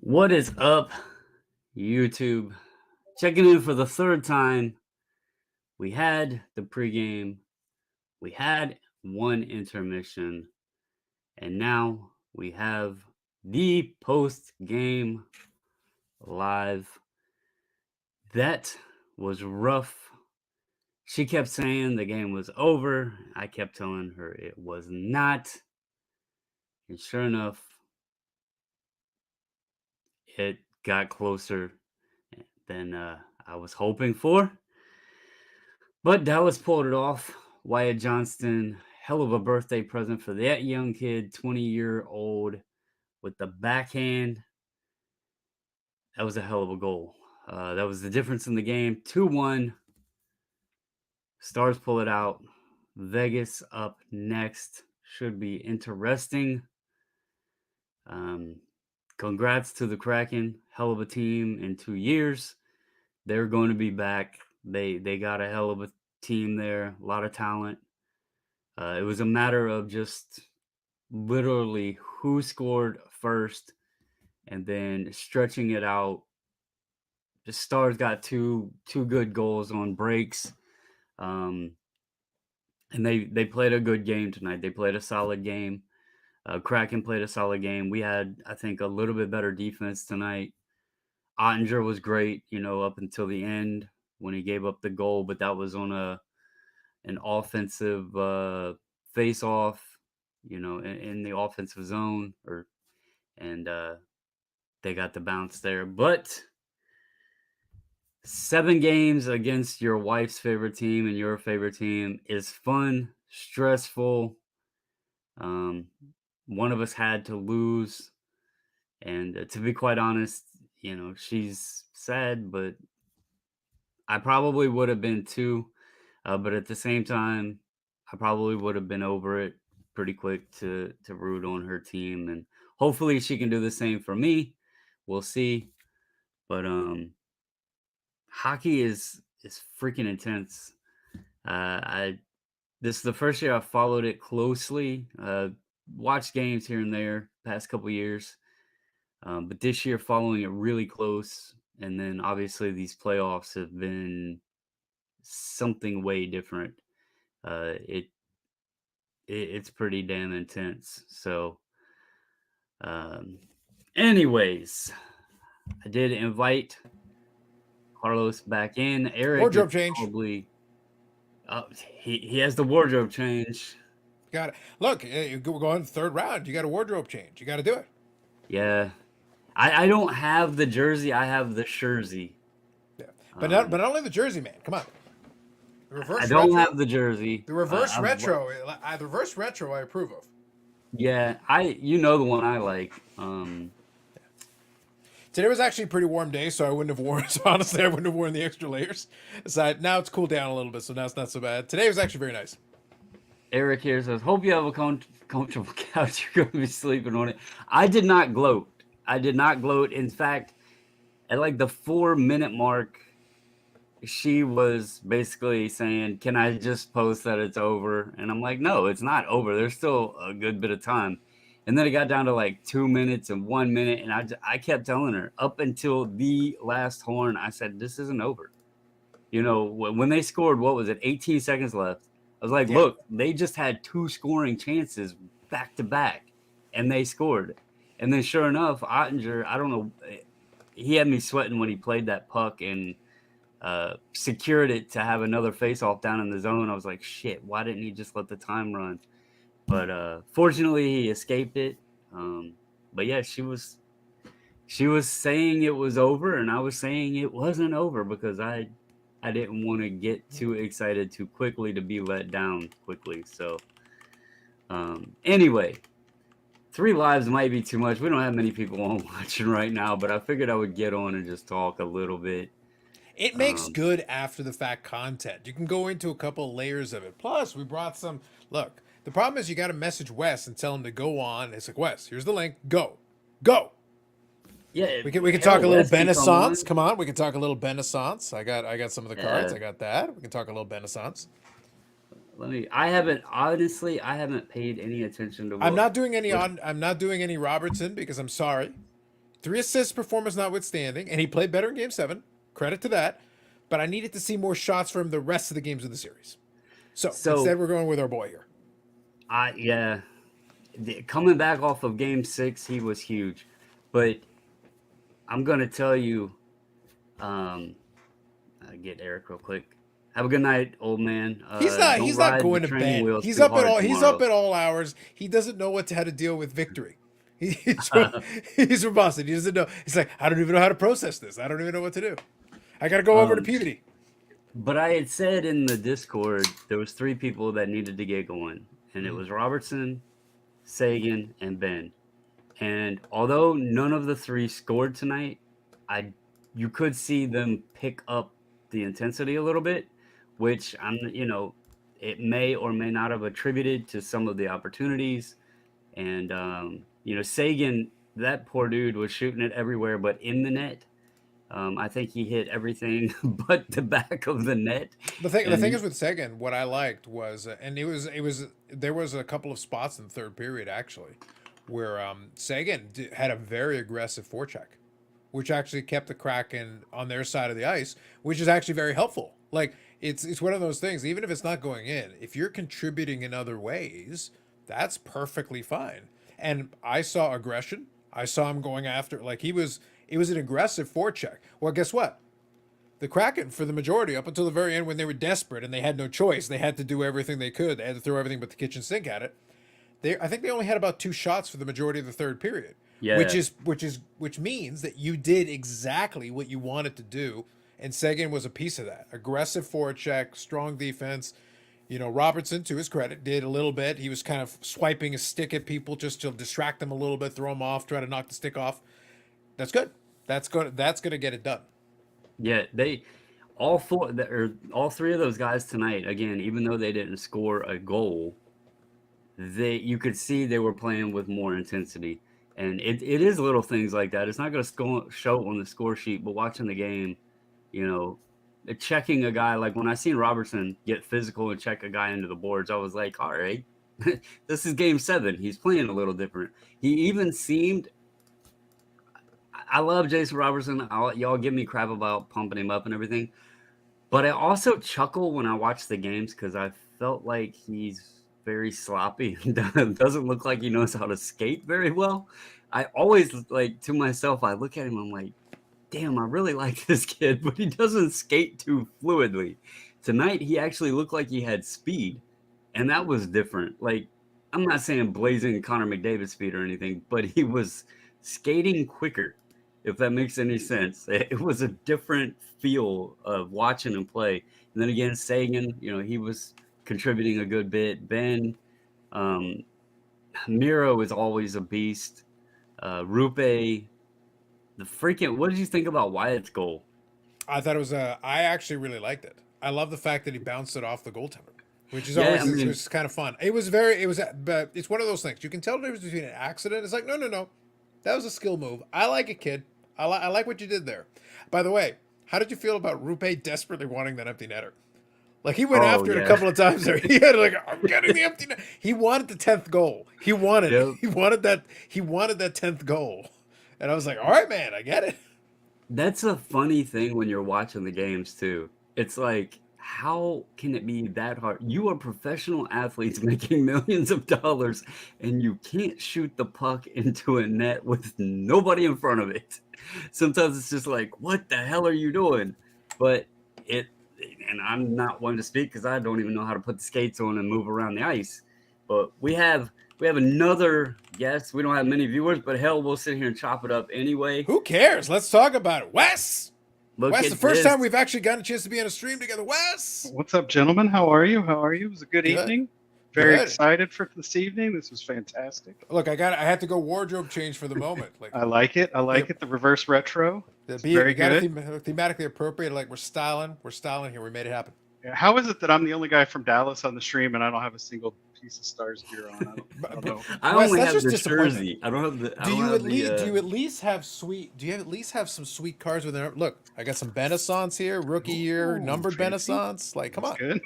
What is up, YouTube? Checking in for the third time. We had the pregame, we had one intermission, and now we have the post game live. That was rough. She kept saying the game was over. I kept telling her it was not. And sure enough, it got closer than I was hoping for. But Dallas pulled it off. Wyatt Johnston, hell of a birthday present for that young kid, 20-year-old with the backhand. That was a hell of a goal. That was the difference in the game. 2-1. Stars pull it out. Vegas up next. Should be interesting. Um, Congrats to the Kraken. Hell of a team in 2 years. They're going to be back. They got a hell of a team there. A lot of talent. It was a matter of just literally who scored first and then stretching it out. The Stars got two good goals on breaks. Um, and they played a good game tonight. They played a solid game. Kraken played a solid game. We had, I think, a little bit better defense tonight. Ottinger was great, up until the end when he gave up the goal, but that was on an offensive face off, in the offensive zone, and they got the bounce there. But 7 games against your wife's favorite team and your favorite team is fun, stressful. Um, one of us had to lose, and to be quite honest, she's sad, but I probably would have been too. But at the same time, I probably would have been over it pretty quick to root on her team, and hopefully she can do the same for me. We'll see. But hockey is freaking intense. I This is the first year I've followed it closely. Watched games here and there past couple years, but this year following it really close, and then obviously these playoffs have been something way different. Uh, it, it's pretty damn intense. So, um, anyways, I did invite Carlos back in. Eric is Wardrobe change. probably he has the wardrobe change. Got it. Look, we're going third round. You got a wardrobe change. You got to do it. Yeah, I don't have the jersey. I have the jersey. Yeah. But Um, not only the jersey, man. Come on. The I reverse don't retro. have the jersey. The reverse I've retro. The reverse retro. I approve of. Yeah, you know the one I like. Today was actually a pretty warm day, so I wouldn't have worn. So honestly, I wouldn't have worn the extra layers. So now it's cooled down a little bit, so now it's not so bad. Today was actually very nice. Eric here says, "Hope you have a comfortable couch. You're going to be sleeping on it." I did not gloat. I did not gloat. In fact, at like the 4 minute mark, she was basically saying, "Can I just post that it's over?" And I'm like, "No, it's not over. There's still a good bit of time." And then it got down to like 2 minutes and 1 minute, and I kept telling her up until the last horn. I said, "This isn't over." When they scored, what was it? 18 seconds left. I was like, Yeah. "Look, they just had two scoring chances back to back, and they scored." And then, sure enough, Ottinger, I don't know, he had me sweating when he played that puck and secured it to have another face-off down in the zone. I was like, "Shit, why didn't he just let the time run?" But fortunately, he escaped it. But yeah, she was saying it was over, and I was saying it wasn't over because I didn't want to get too excited too quickly to be let down quickly. So anyway, 3 lives might be too much. We don't have many people on watching right now, but I figured I would get on and just talk a little bit. It makes Um, good after the fact content. You can go into a couple layers of it. Plus, we brought some. Look, the problem is you got to message Wes and tell him to go on. It's like, Wes, here's the link. Go, go. yeah, We can talk hell, a little Wes can come Benaissance. on. Come on, we can talk a little Benaissance. I got some of the cards. Yeah, I got that. We can talk a little Benaissance. I haven't paid any attention to I'm what not doing any what on. I'm not doing any Robertson because I'm sorry. 3 assist performance notwithstanding, and he played better in Game 7. Credit to that. But I needed to see more shots from the rest of the games of the series. So So instead, we're going with our boy here. yeah, coming back off of Game 6, he was huge. But I'm gonna tell you, um, get Eric real quick. Have a good night, old man. Don't He's not ride the going to training bed. wheels He's too up at hard all he's up tomorrow. at all hours. He doesn't know how to deal with victory. He's from, he's from Boston. He doesn't know. He's like, I don't even know how to process this. I don't even know what to do. I got to go over to Um, Peabody. but I had said in the Discord there was 3 people that needed to get going, and it Mhm. was Robertson, Sagan, and Ben. And although none of the 3 scored tonight, I you could see them pick up the intensity a little bit, which it may or may not have attributed to some of the opportunities. And Sagan, that poor dude was shooting it everywhere, but in the net. I think he hit everything but the back of the net. The thing And is with Sagan, what I liked was, and it was there was a couple of spots in the third period actually, where Sagan had a very aggressive forecheck, which actually kept the Kraken on their side of the ice, which is actually very helpful. Like it's one of those things. Even if it's not going in, if you're contributing in other ways, that's perfectly fine. And I saw aggression. I saw him going after like he was. It was an aggressive forecheck. Well, guess what? The Kraken, for the majority, up until the very end, when they were desperate and they had no choice, they had to do everything they could. They had to throw everything but the kitchen sink at it. I think they only had about 2 shots for the majority of the third period, which yeah, is which means that you did exactly what you wanted to do, and Sagan was a piece of that. Aggressive forecheck, strong defense. Robertson, to his credit, did a little bit. He was kind of swiping his stick at people just to distract them a little bit, throw them off, try to knock the stick off. That's good. That's good. That's going to get it done. yeah, they all 3 of those guys tonight. Again, even though they didn't score a goal, you could see they were playing with more intensity. And it is little things like that. It's not going to show on the score sheet, but watching the game, you know, checking a guy like when I seen Robertson get physical and check a guy into the boards, I was like, all right, this is Game 7. He's playing a little different. He even seemed. I love Jason Robertson. Y'all give me crap about pumping him up and everything, but I also chuckle when I watch the games because I felt like he's very sloppy. Doesn't look like he knows how to skate very well. I always like to myself. I look at him. I'm like, damn, I really like this kid, but he doesn't skate too fluidly. Tonight, he actually looked like he had speed, and that was different. Like, I'm not saying blazing Connor McDavid speed or anything, but he was skating quicker, if that makes any sense. It was a different feel of watching him play. And then again, Sagan, he was contributing a good bit. Ben, um, Miro is always a beast. Rupe, what did you think about Wyatt's goal? I thought it was I actually really liked it. I love the fact that he bounced it off the goaltender, which is Yeah, always I it mean, was kind of fun. But it's one of those things. You can tell the difference between an accident. It's like no, that was a skill move. I like it, kid. I like what you did there. By the way, how did you feel about Rupe desperately wanting that empty netter? Like he went oh after it a yeah, couple of times there. He had like, I'm getting the empty net. He wanted the 10th goal. He wanted it. yep. He wanted that. He wanted that 10th goal. And I was like, all right, man, I get it. That's a funny thing when you're watching the games too. It's like, how can it be that hard? You are professional athletes making millions of dollars, and you can't shoot the puck into a net with nobody in front of it. Sometimes it's just like, what the hell are you doing? But it, and I'm not one to speak because I don't even know how to put the skates on and move around the ice. But we have another guest. We don't have many viewers, but hell, we'll sit here and chop it up anyway. Who cares? Let's talk about it. Wes! Look Wes, the at first this. time we've actually gotten a chance to be on a stream together. Wes! What's up, gentlemen? How are you? How are you? It was a good Good. evening. Very Good. excited for this evening. This was fantastic. Look, I had to go wardrobe change for the moment. Like I like it. I like it. The reverse retro. It's very good. thematically appropriate. Like we're styling here. We made it happen. Yeah, how is it that I'm the only guy from Dallas on the stream and I don't have a single piece of Stars gear on? I don't know. I Wes, only that's have just the disappointment. jersey. I don't have the. I Do don't you have at least the, do you at least have sweet? Do you at least have some sweet cards with it? Look, I got some Benaissance here, rookie year, Ooh, numbered fancy. Benaissance. Like, come That's on. good.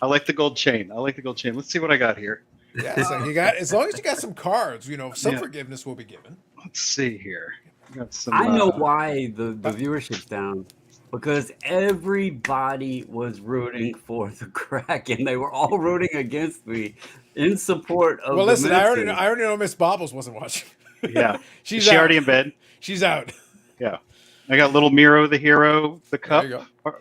I like the gold chain. Let's see what I got here. Yeah, so you got as long as you got some cards, some Yeah. forgiveness will be given. Let's see here. We got some. I know why the viewership's down. Because everybody was rooting for the Kraken. They were all rooting against me in support of Well, the listen, misses. I already know Miss Bobbles wasn't watching. Yeah. Is She's she out. already in bed? She's out. Yeah. I got little Miro the hero, the There you cup. go. Yeah,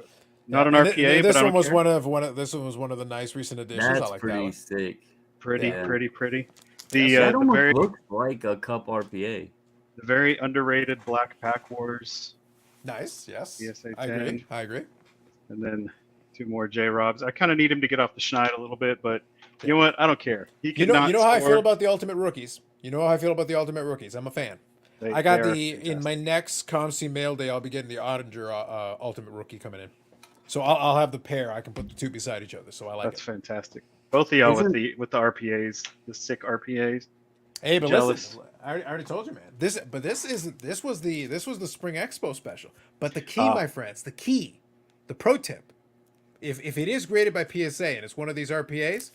Not an and RPA, but this I one don't was care. this one was one of the nice recent additions. I That's like that pretty one. sick. Pretty, Yeah. pretty. Yes, That The almost very looks like a cup RPA. underrated Black Pack Wars nice. Yes, PSA I 10, agree. I agree. and then 2 more J Robs. I kind of need him to get off the schneid a little bit, but you know what? I don't care. He You cannot know how I feel score. about the Ultimate Rookies. You know how I feel about the Ultimate Rookies. I'm a fan. They I got are in my fantastic. next ComC mail day. I'll be getting the Ottinger Ultimate Rookie coming in. So I'll have the pair. I can put the two beside each other. So I like That's it. fantastic. Both of y'all Isn't with the RPAs, the sick RPAs. Hey, but Jealous. listen, I already told you, man. This was the Spring Expo special. But the key, Ah. my friends, the pro tip, if it is graded by PSA and it's one of these RPAs,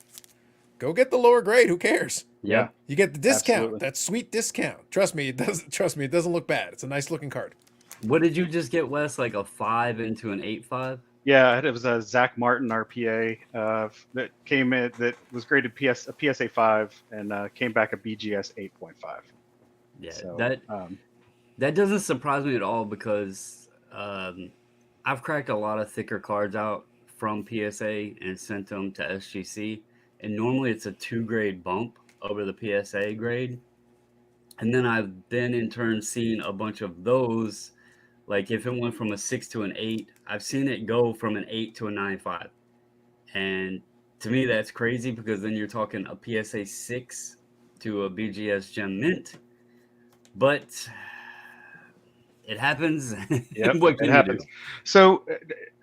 go get the lower grade. Who cares? Yeah. You get the discount. Absolutely. That sweet discount. Trust me, it doesn't. Trust me, it doesn't look bad. It's a nice looking card. What did you just get, Wes? Like a 5 into an 8.5? Yeah, it was a Zach Martin RPA that came in that was graded a PSA 5 and came back a BGS 8.5. Yeah, So, that doesn't surprise me at all because I've cracked a lot of thicker cards out from PSA and sent them to SGC, and normally it's a 2-grade bump over the PSA grade. And then I've then in turn seen a bunch of those. Like if it went from a 6 to an 8, I've seen it go from an 8 to a 9.5. And to me, that's crazy because then you're talking a PSA 6 to a BGS Gem Mint. But it happens. Yep, What it can you happens. do? So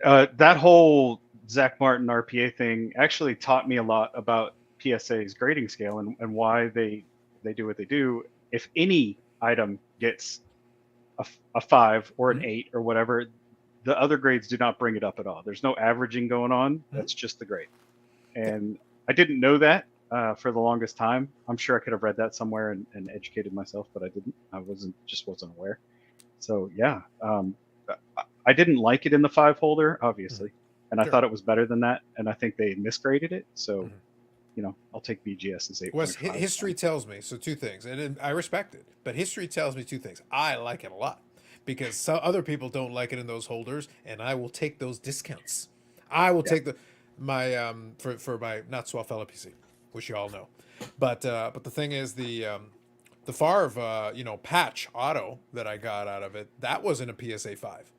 that whole Zach Martin RPA thing actually taught me a lot about PSA's grading scale and why they do what they do. If any item gets a 5 or an 8 or whatever, the other grades do not bring it up at all. There's no averaging going on. That's just the grade. And I didn't know that for the longest time. I'm sure I could have read that somewhere and educated myself, but I didn't. I wasn't aware. So yeah, I didn't like it in the 5 holder, obviously, and I Sure. thought it was better than that. And I think they misgraded it. So, I'll take BGS as 8.5. Wes, history tells me so two things, and I respect it. But history tells me two things. I like it a lot because some other people don't like it in those holders, and I will take those discounts. I will take my for my not swell fella PC, which you all know. But the thing is the Favre patch auto that I got out of it, that was in a PSA 5.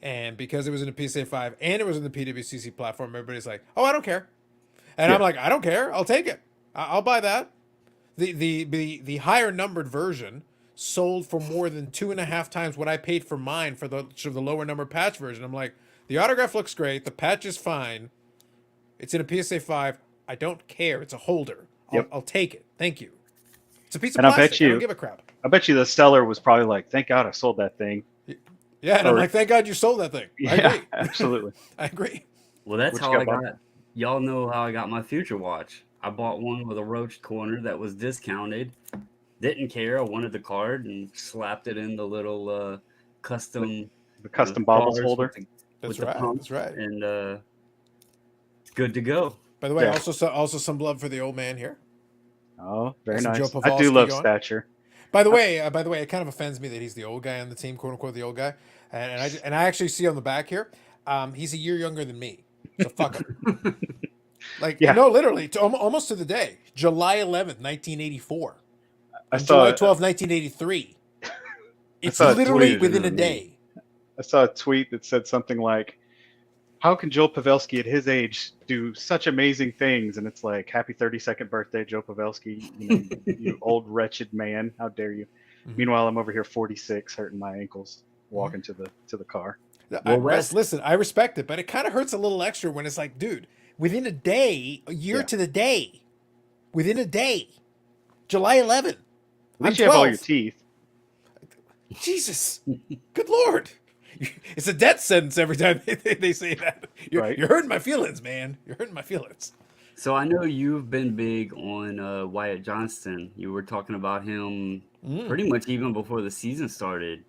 And because it was in a PSA 5 and it was in the PWCC platform, everybody's like, "Oh, I don't care." And I'm like, "I don't care. I'll take it. I'll buy that." The higher numbered version sold for more than 2.5 times what I paid for mine for the lower number patch version. I'm like, the autograph looks great. The patch is fine. It's in a PSA 5. I don't care. It's a holder. I'll take it. Thank you. It's a piece of And plastic. I don't give a crap. I bet you the seller was probably like, "Thank God I sold that thing." Yeah, and I'm Or- like, thank God you sold that thing. I Yeah, agree. absolutely. I agree. Well, that's What how you I got, got. Y'all know how I got my Future Watch. I bought one with a roached corner that was discounted. Didn't care. I wanted the card and slapped it in the little custom The custom baubles bars holder. That's the right. pump, That's right. and it's good to go. By the way, Yeah. also some love for the old man here. Oh, very Some Joe nice. I do Pavelski love going. stature. By the way, it kind of offends me that he's the old guy on the team, quote unquote, the old guy. And I actually see on the back here, he's a year younger than me. So fuck him. Like, Yeah. no, literally, almost to the day. July 11th, 1984. I And saw July it. 12th, 1983. It's saw a literally tweet. within a Me. day. I saw a tweet that said something like, "How can Joe Pavelski at his age do such amazing things?" And it's like, "Happy 32nd birthday, Joe Pavelski! You old wretched man! How dare you?" Mhm. Meanwhile, I'm over here 46, hurting my ankles, walking to the car. Wes- Listen, I respect it, but it kind of hurts a little extra when it's like, dude, within a day, a year Yeah. to the day, within a day, July 11th. At least I'm you have all 12. your teeth. Jesus, good Lord. It's a death sentence every time they say that. Right. You're hurting my feelings, man. You're hurting my feelings. So I know you've been big on Wyatt Johnston. You were talking about him Mm. pretty much even before the season started.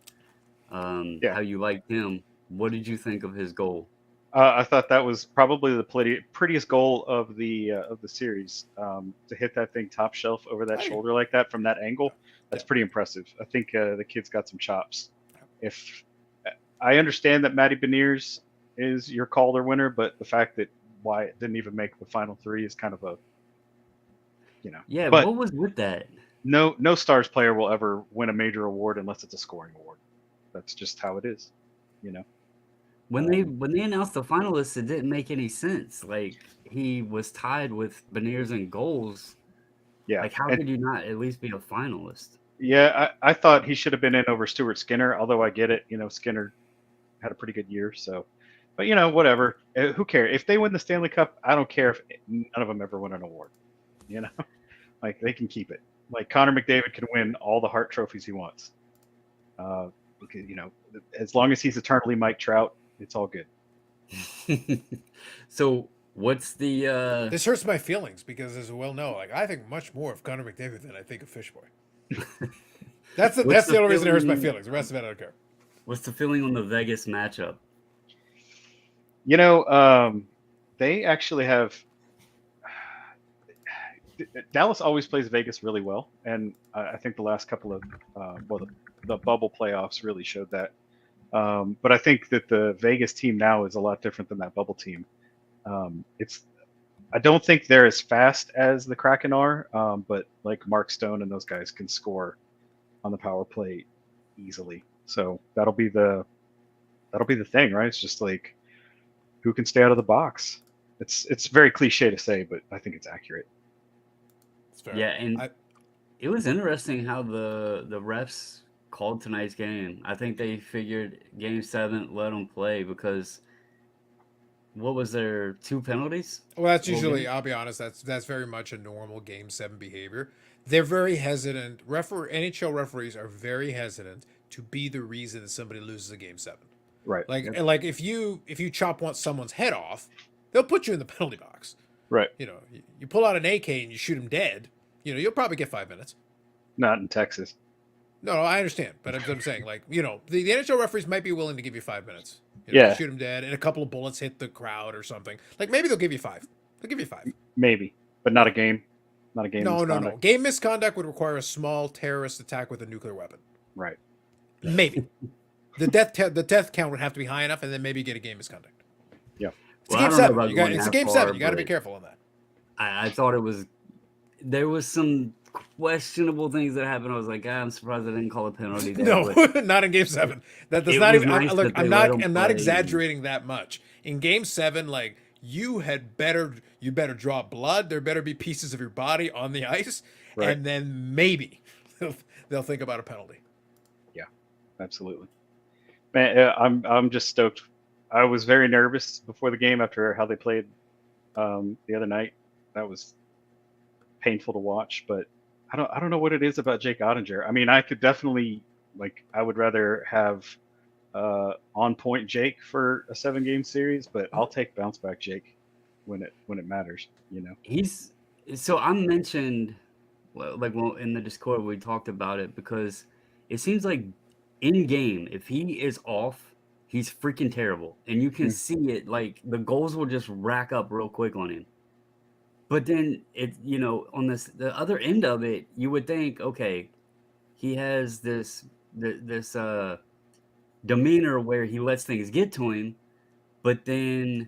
Yeah. How you liked him. What did you think of his goal? I thought that was probably the prettiest goal of the series. To hit that thing top shelf over that I, shoulder like that from that angle, yeah. that's pretty impressive. I think the kid's got some chops. If I understand that Matty Beniers is your Calder winner, but the fact that Wyatt didn't even make the final three is kind of a, you know. Yeah, But what was with that? no Stars player will ever win a major award unless it's a scoring award. That's just how it is, you know. Um, When they announced the finalists, it didn't make any sense. Like he was tied with Beniers in goals. yeah, Like how and could you not at least be a finalist? yeah, I thought he should have been in over Stuart Skinner, although I get it. You know, Skinner had a pretty good year, so. But you know, whatever. Who cares if they win the Stanley Cup? I don't care if none of them ever win an award. You know, like they can keep it. Like Connor McDavid can win all the Hart trophies he wants. Because you know, as long as he's eternally Mike Trout, it's all good. So what's the This hurts my feelings because, as we well know, like I think much more of Connor McDavid than I think of Fishboy. what's That's the the only reason it hurts my feeling feelings. The rest of it, I don't care. what's the feeling on the Vegas matchup? You know, they actually have Dallas always plays Vegas really well, and I think the last couple of the bubble playoffs really showed that. But I think that the Vegas team now is a lot different than that bubble team. It's I don't think they're as fast as the Kraken are, but like Mark Stone and those guys can score on the power play easily. So that'll be the thing, right? It's just like who can stay out of the box. It's very cliche to say, but I think it's accurate. It's fair. Yeah, and I it was interesting how the refs called tonight's game. I think they figured game 7 let them play because what was there, 2 penalties? Well, that's Whole usually. game? I'll be honest. That's very much a normal Game 7 behavior. They're very hesitant. NHL referees are very hesitant to be the reason that somebody loses a Game 7. Right. Like Yep. like if you chop someone's head off, they'll put you in the penalty box. Right. You know, you pull out an AK and you shoot him dead. You know, you'll probably get 5 minutes. Not in Texas. No, I understand, but I'm saying, like, you know, the NHL referees might be willing to give you 5 minutes. You know, Yeah, shoot him dead, and a couple of bullets hit the crowd or something. Like, maybe they'll give you 5. They'll give you 5. maybe, but not a game. Not a game No. misconduct. Game misconduct would require a small terrorist attack with a nuclear weapon. Right. Maybe the death count would have to be high enough, and then maybe get a game misconduct. Yeah. It's a Well, I game don't know 7. about You got going it's a that game far, 7. You got to be but careful on that. I thought there was some questionable things that happened. I was like, I'm surprised I didn't call a penalty there, No, but not in Game 7. That's it not was even. nice Look, that they let them I'm not play. And exaggerating that much. In Game 7, like you better draw blood. There better be pieces of your body on the ice, Right. and then maybe they'll think about a penalty. Yeah. Absolutely. Man, I'm just stoked. I was very nervous before the game after how they played the other night. That was painful to watch, but I don't know what it is about Jake Ottinger. I mean, I could definitely like I would rather have on point Jake for a 7 game series, but I'll take bounce back Jake when it matters. You know. he's so I mentioned well in the Discord we talked about it because it seems like in game if he is off, he's freaking terrible, and you can Mm, see it. Like the goals will just rack up real quick on him. But then on the other end of it, you would think, okay, he has this demeanor where he lets things get to him, but then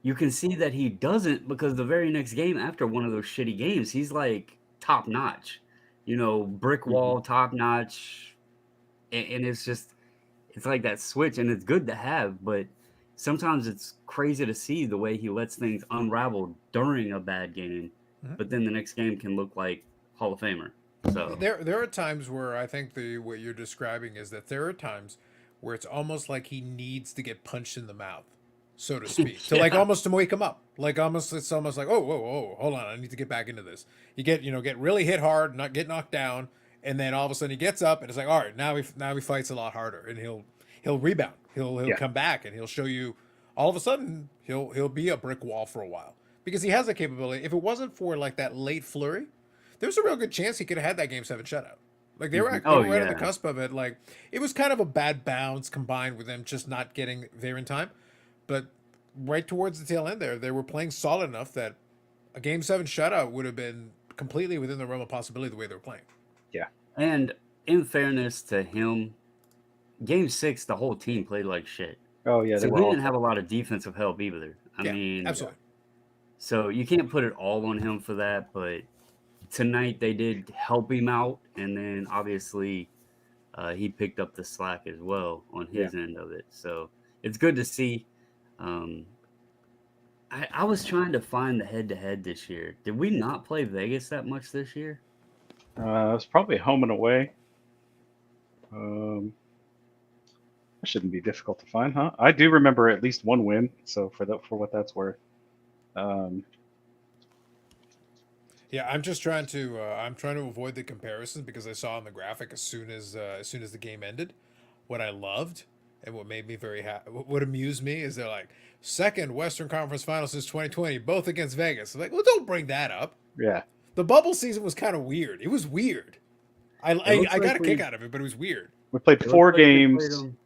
you can see that he doesn't because the very next game after one of those shitty games, he's like top notch, brick mhm. wall, top notch, and it's like that switch, and it's good to have, but sometimes it's crazy to see the way he lets things unravel during a bad game, Mhm. but then the next game can look like Hall of Famer. So There are times where I think the what you're describing is that there are times where it's almost like he needs to get punched in the mouth, so to speak, to like yeah, almost to wake him up. Like almost it's almost like, oh whoa, hold on, I need to get back into this. You get really hit hard, not get knocked down, and then all of a sudden he gets up and it's like, all right, now he fights a lot harder, and he'll rebound, he'll Yeah. come back, and he'll show you. All of a sudden he'll be a brick wall for a while. because he has that capability. If it wasn't for like that late flurry, there's a real good chance he could have had that Game 7 shutout. Like they were they Oh were right on the yeah, cusp of it. Like it was kind of a bad bounce combined with them just not getting there in time. But right towards the tail end there, they were playing solid enough that a Game 7 shutout would have been completely within the realm of possibility the way they were playing. Yeah. and in fairness to him, Game 6 the whole team played like shit. Oh yeah, they So were we all. didn't have a lot of defensive help either. I Yeah, mean, absolutely. so you can't put it all on him for that, but tonight they did help him out, and then obviously he picked up the slack as well on Yeah. his end of it. So it's good to see. Um, I was trying to find the head to head this year. Did we not play Vegas that much this year? It's probably home and away. That shouldn't be difficult to find, huh? I do remember at least one win. So for what that's worth. Um, Yeah, I'm trying to avoid the comparisons because I saw on the graphic as soon as the game ended, what I loved and what made me very happy, what amused me is they're like second Western Conference Final since 2020, both against Vegas. I'm like, well, don't bring that up. yeah. The bubble season was kind of weird. It was weird. It looks I got like a kick out of it, but it was weird. We played it looks 4 like they played games. them.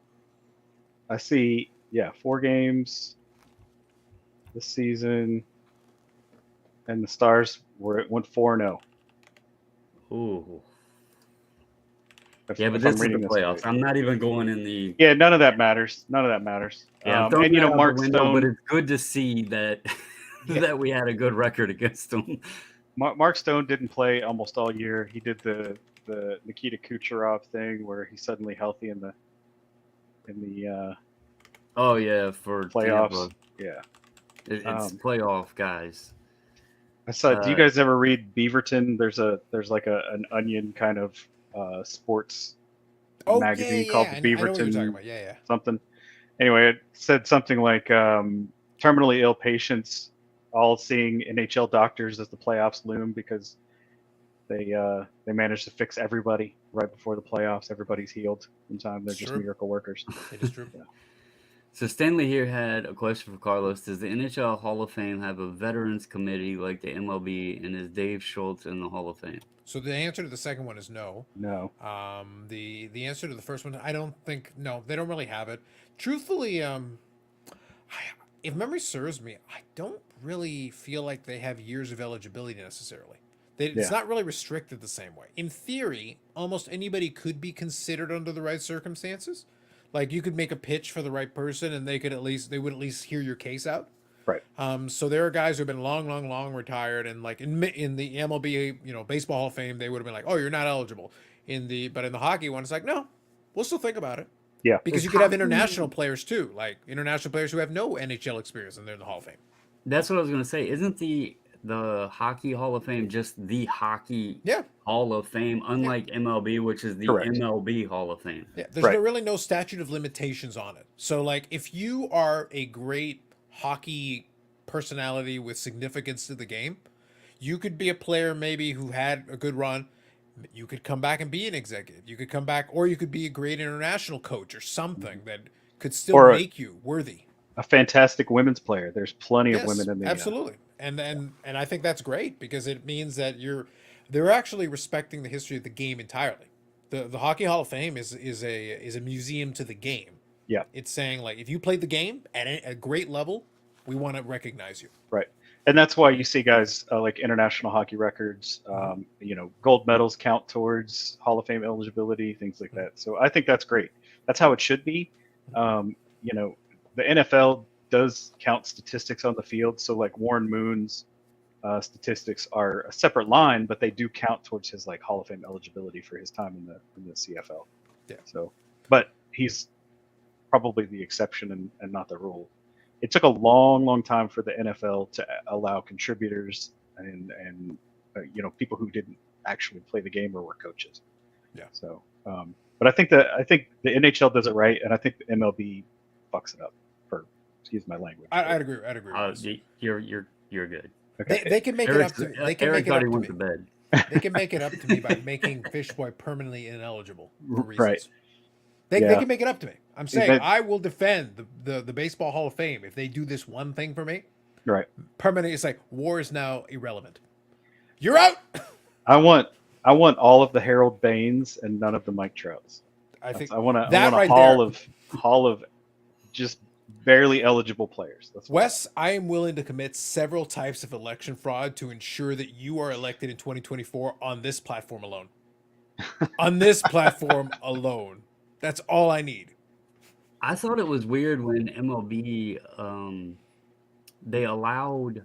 I see. Yeah, 4 games this season, and the Stars went 4-0. Ooh. If, Yeah, but if this I'm is the reading this playoffs. right. I'm not even going in the. Yeah, none of that matters. None of that matters. Yeah, I'm throwing And that out Mark the window, but Stone. it's good to see that Yeah. that we had a good record against them. Mark Stone didn't play almost all year. He did the Nikita Kucherov thing where he's suddenly healthy in the Oh yeah, for playoffs. Tampa, Yeah. it's Um, playoff guys. I saw. Do you Uh, guys ever read Beaverton? There's like an Onion kind of sports Oh magazine yeah, called yeah. the I know what you're talking Beaverton about. Yeah, yeah. something. Anyway, it said something like terminally ill patients all seeing NHL doctors as the playoffs loom because they managed to fix everybody right before the playoffs. Everybody's healed in time. They're It's just true. miracle workers. It is true. so Stanley here had a question for Carlos. Does the NHL Hall of Fame have a veterans committee like the MLB, and is Dave Schultz in the Hall of Fame? So the answer to the second one is no. No. The answer to the first one, I don't think no, they don't really have it. Truthfully, if memory serves me, I don't really feel like they have years of eligibility necessarily. It's Yeah. not really restricted the same way. In theory, almost anybody could be considered under the right circumstances. Like you could make a pitch for the right person, and they would at least hear your case out. Right. So there are guys who've been long retired, and like in the MLB, Baseball Hall of Fame, they would have been like, "Oh, you're not eligible." But in the hockey one, it's like, no, we'll still think about it Yeah. because Is you could have hockey- international players too, like international players who have no NHL experience and they're in the Hall of Fame. That's what I was gonna say. Isn't the Hockey Hall of Fame just the Hockey Yeah, Hall of Fame, unlike MLB, which is the Correct. MLB Hall of Fame? yeah. There's Right. really no statute of limitations on it. So like, if you are a great hockey personality with significance to the game, you could be a player maybe who had a good run. You could come back and be an executive. You could come back, or you could be a great international coach or something that could still Or make you worthy. a fantastic women's player. There's plenty of Yes, women in the absolutely, and I think that's great because it means that they're actually respecting the history of the game entirely. The Hockey Hall of Fame is a museum to the game. Yeah. It's saying like if you played the game at a great level, we want to recognize you. Right. And that's why you see guys like international hockey records, gold medals count towards Hall of Fame eligibility, things like that. So I think that's great. That's how it should be. The NFL does count statistics on the field. So like Warren Moon's statistics are a separate line, but they do count towards his like Hall of Fame eligibility for his time in the CFL. Yeah. So, but he's probably the exception and not the rule. It took a long time for the NFL to allow contributors and people who didn't actually play the game or were coaches. Yeah. So, but I think the NHL does it right, and I think the MLB fucks it up. Excuse my language. I'd agree. I'd agree. With this. You're good. Okay. They can make it up to they can Eric make it up thought he to went me. to bed. They can make it up to me by making Fish Boy permanently ineligible for reasons. Right. They Yeah. can make it up to me. I'm saying That- I will defend the Baseball Hall of Fame if they do this one thing for me. Right. Permanent. It's like war is now irrelevant. You're out. I want all of the Harold Baines and none of the Mike Trouts. I think I want that a right there, haul of just barely eligible players. That's what Wes. I am willing to commit several types of election fraud to ensure that you are elected in 2024 on this platform alone. On this platform alone. That's all I need. I thought it was weird when MLB they allowed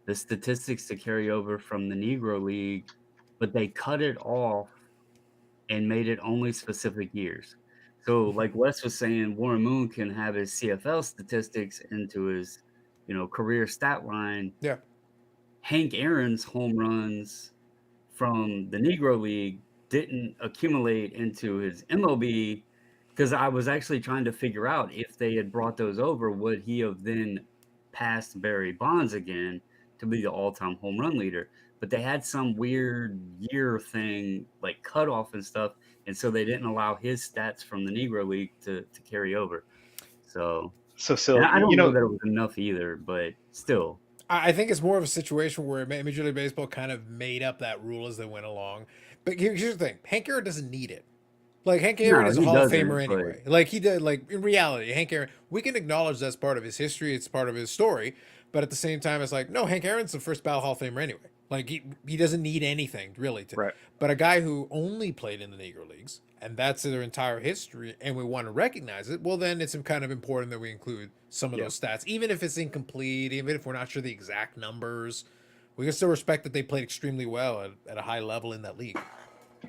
the statistics to carry over from the Negro League, but they cut it off and made it only specific years. So, like Wes was saying, Warren Moon can have his CFL statistics into his, career stat line. Yeah. Hank Aaron's home runs from the Negro League didn't accumulate into his MLB because I was actually trying to figure out if they had brought those over, would he have then passed Barry Bonds again to be the all-time home run leader? But they had some weird year thing, like cutoff and stuff, and so they didn't allow his stats from the Negro League to carry over. So, So and silly. I don't know that it was enough either, but still. I think it's more of a situation where Major League Baseball kind of made up that rule as they went along. But here's the thing: Hank Aaron doesn't need it. Like Hank Aaron No, is a he Hall of doesn't, Famer but anyway. Like he did. Like in reality, Hank Aaron. We can acknowledge that's part of his history. It's part of his story. But at the same time, it's like no, Hank Aaron's the first ballot Hall of Famer anyway. Like he doesn't need anything really to. Right. But a guy who only played in the Negro Leagues and that's their entire history, and we want to recognize it, well, then it's kind of important that we include some of those stats, even if it's incomplete, even if we're not sure the exact numbers. We can still respect that they played extremely well at a high level in that league.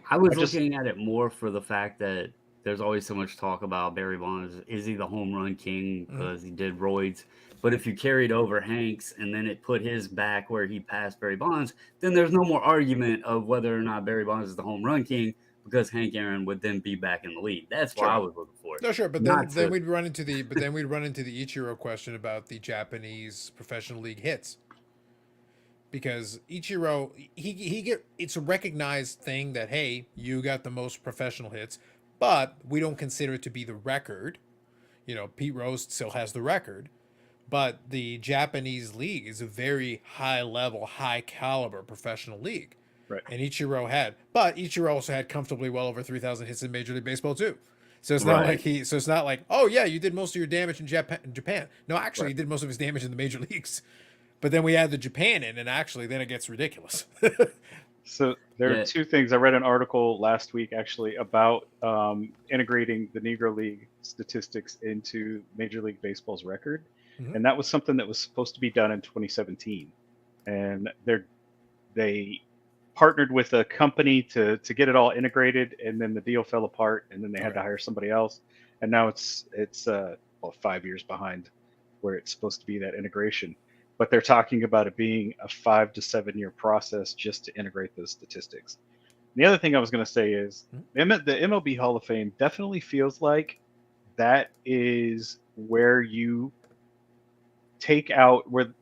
I was looking at it more for the fact that there's always so much talk about Barry Bonds. Is he the home run king because he did roids? But if you carried over Hank's and then it put his back where he passed Barry Bonds, then there's no more argument of whether or not Barry Bonds is the home run king because Hank Aaron would then be back in the league. That's what I was looking for. No, sure, but then we'd run into the Ichiro question about the Japanese professional league hits. Because Ichiro, it's a recognized thing that, hey, you got the most professional hits, but we don't consider it to be the record. You know, Pete Rose still has the record, but the Japanese league is a very high level, high caliber professional league. Right. And Ichiro also had comfortably well over 3,000 hits in Major League Baseball too. So it's not it's not like, oh yeah, you did most of your damage in Japan. No, actually, he did most of his damage in the major leagues. But then we add the Japan in, and actually, then it gets ridiculous. So there are two things. I read an article last week actually about integrating the Negro League statistics into Major League Baseball's record, and that was something that was supposed to be done in 2017, and they partnered with a company to get it all integrated, and then the deal fell apart, and then they had to hire somebody else, and now it's 5 years behind where it's supposed to be that integration. But they're talking about it being a 5 to 7 year process just to integrate those statistics. And the other thing I was going to say is the MLB Hall of Fame definitely feels like that is where you take out where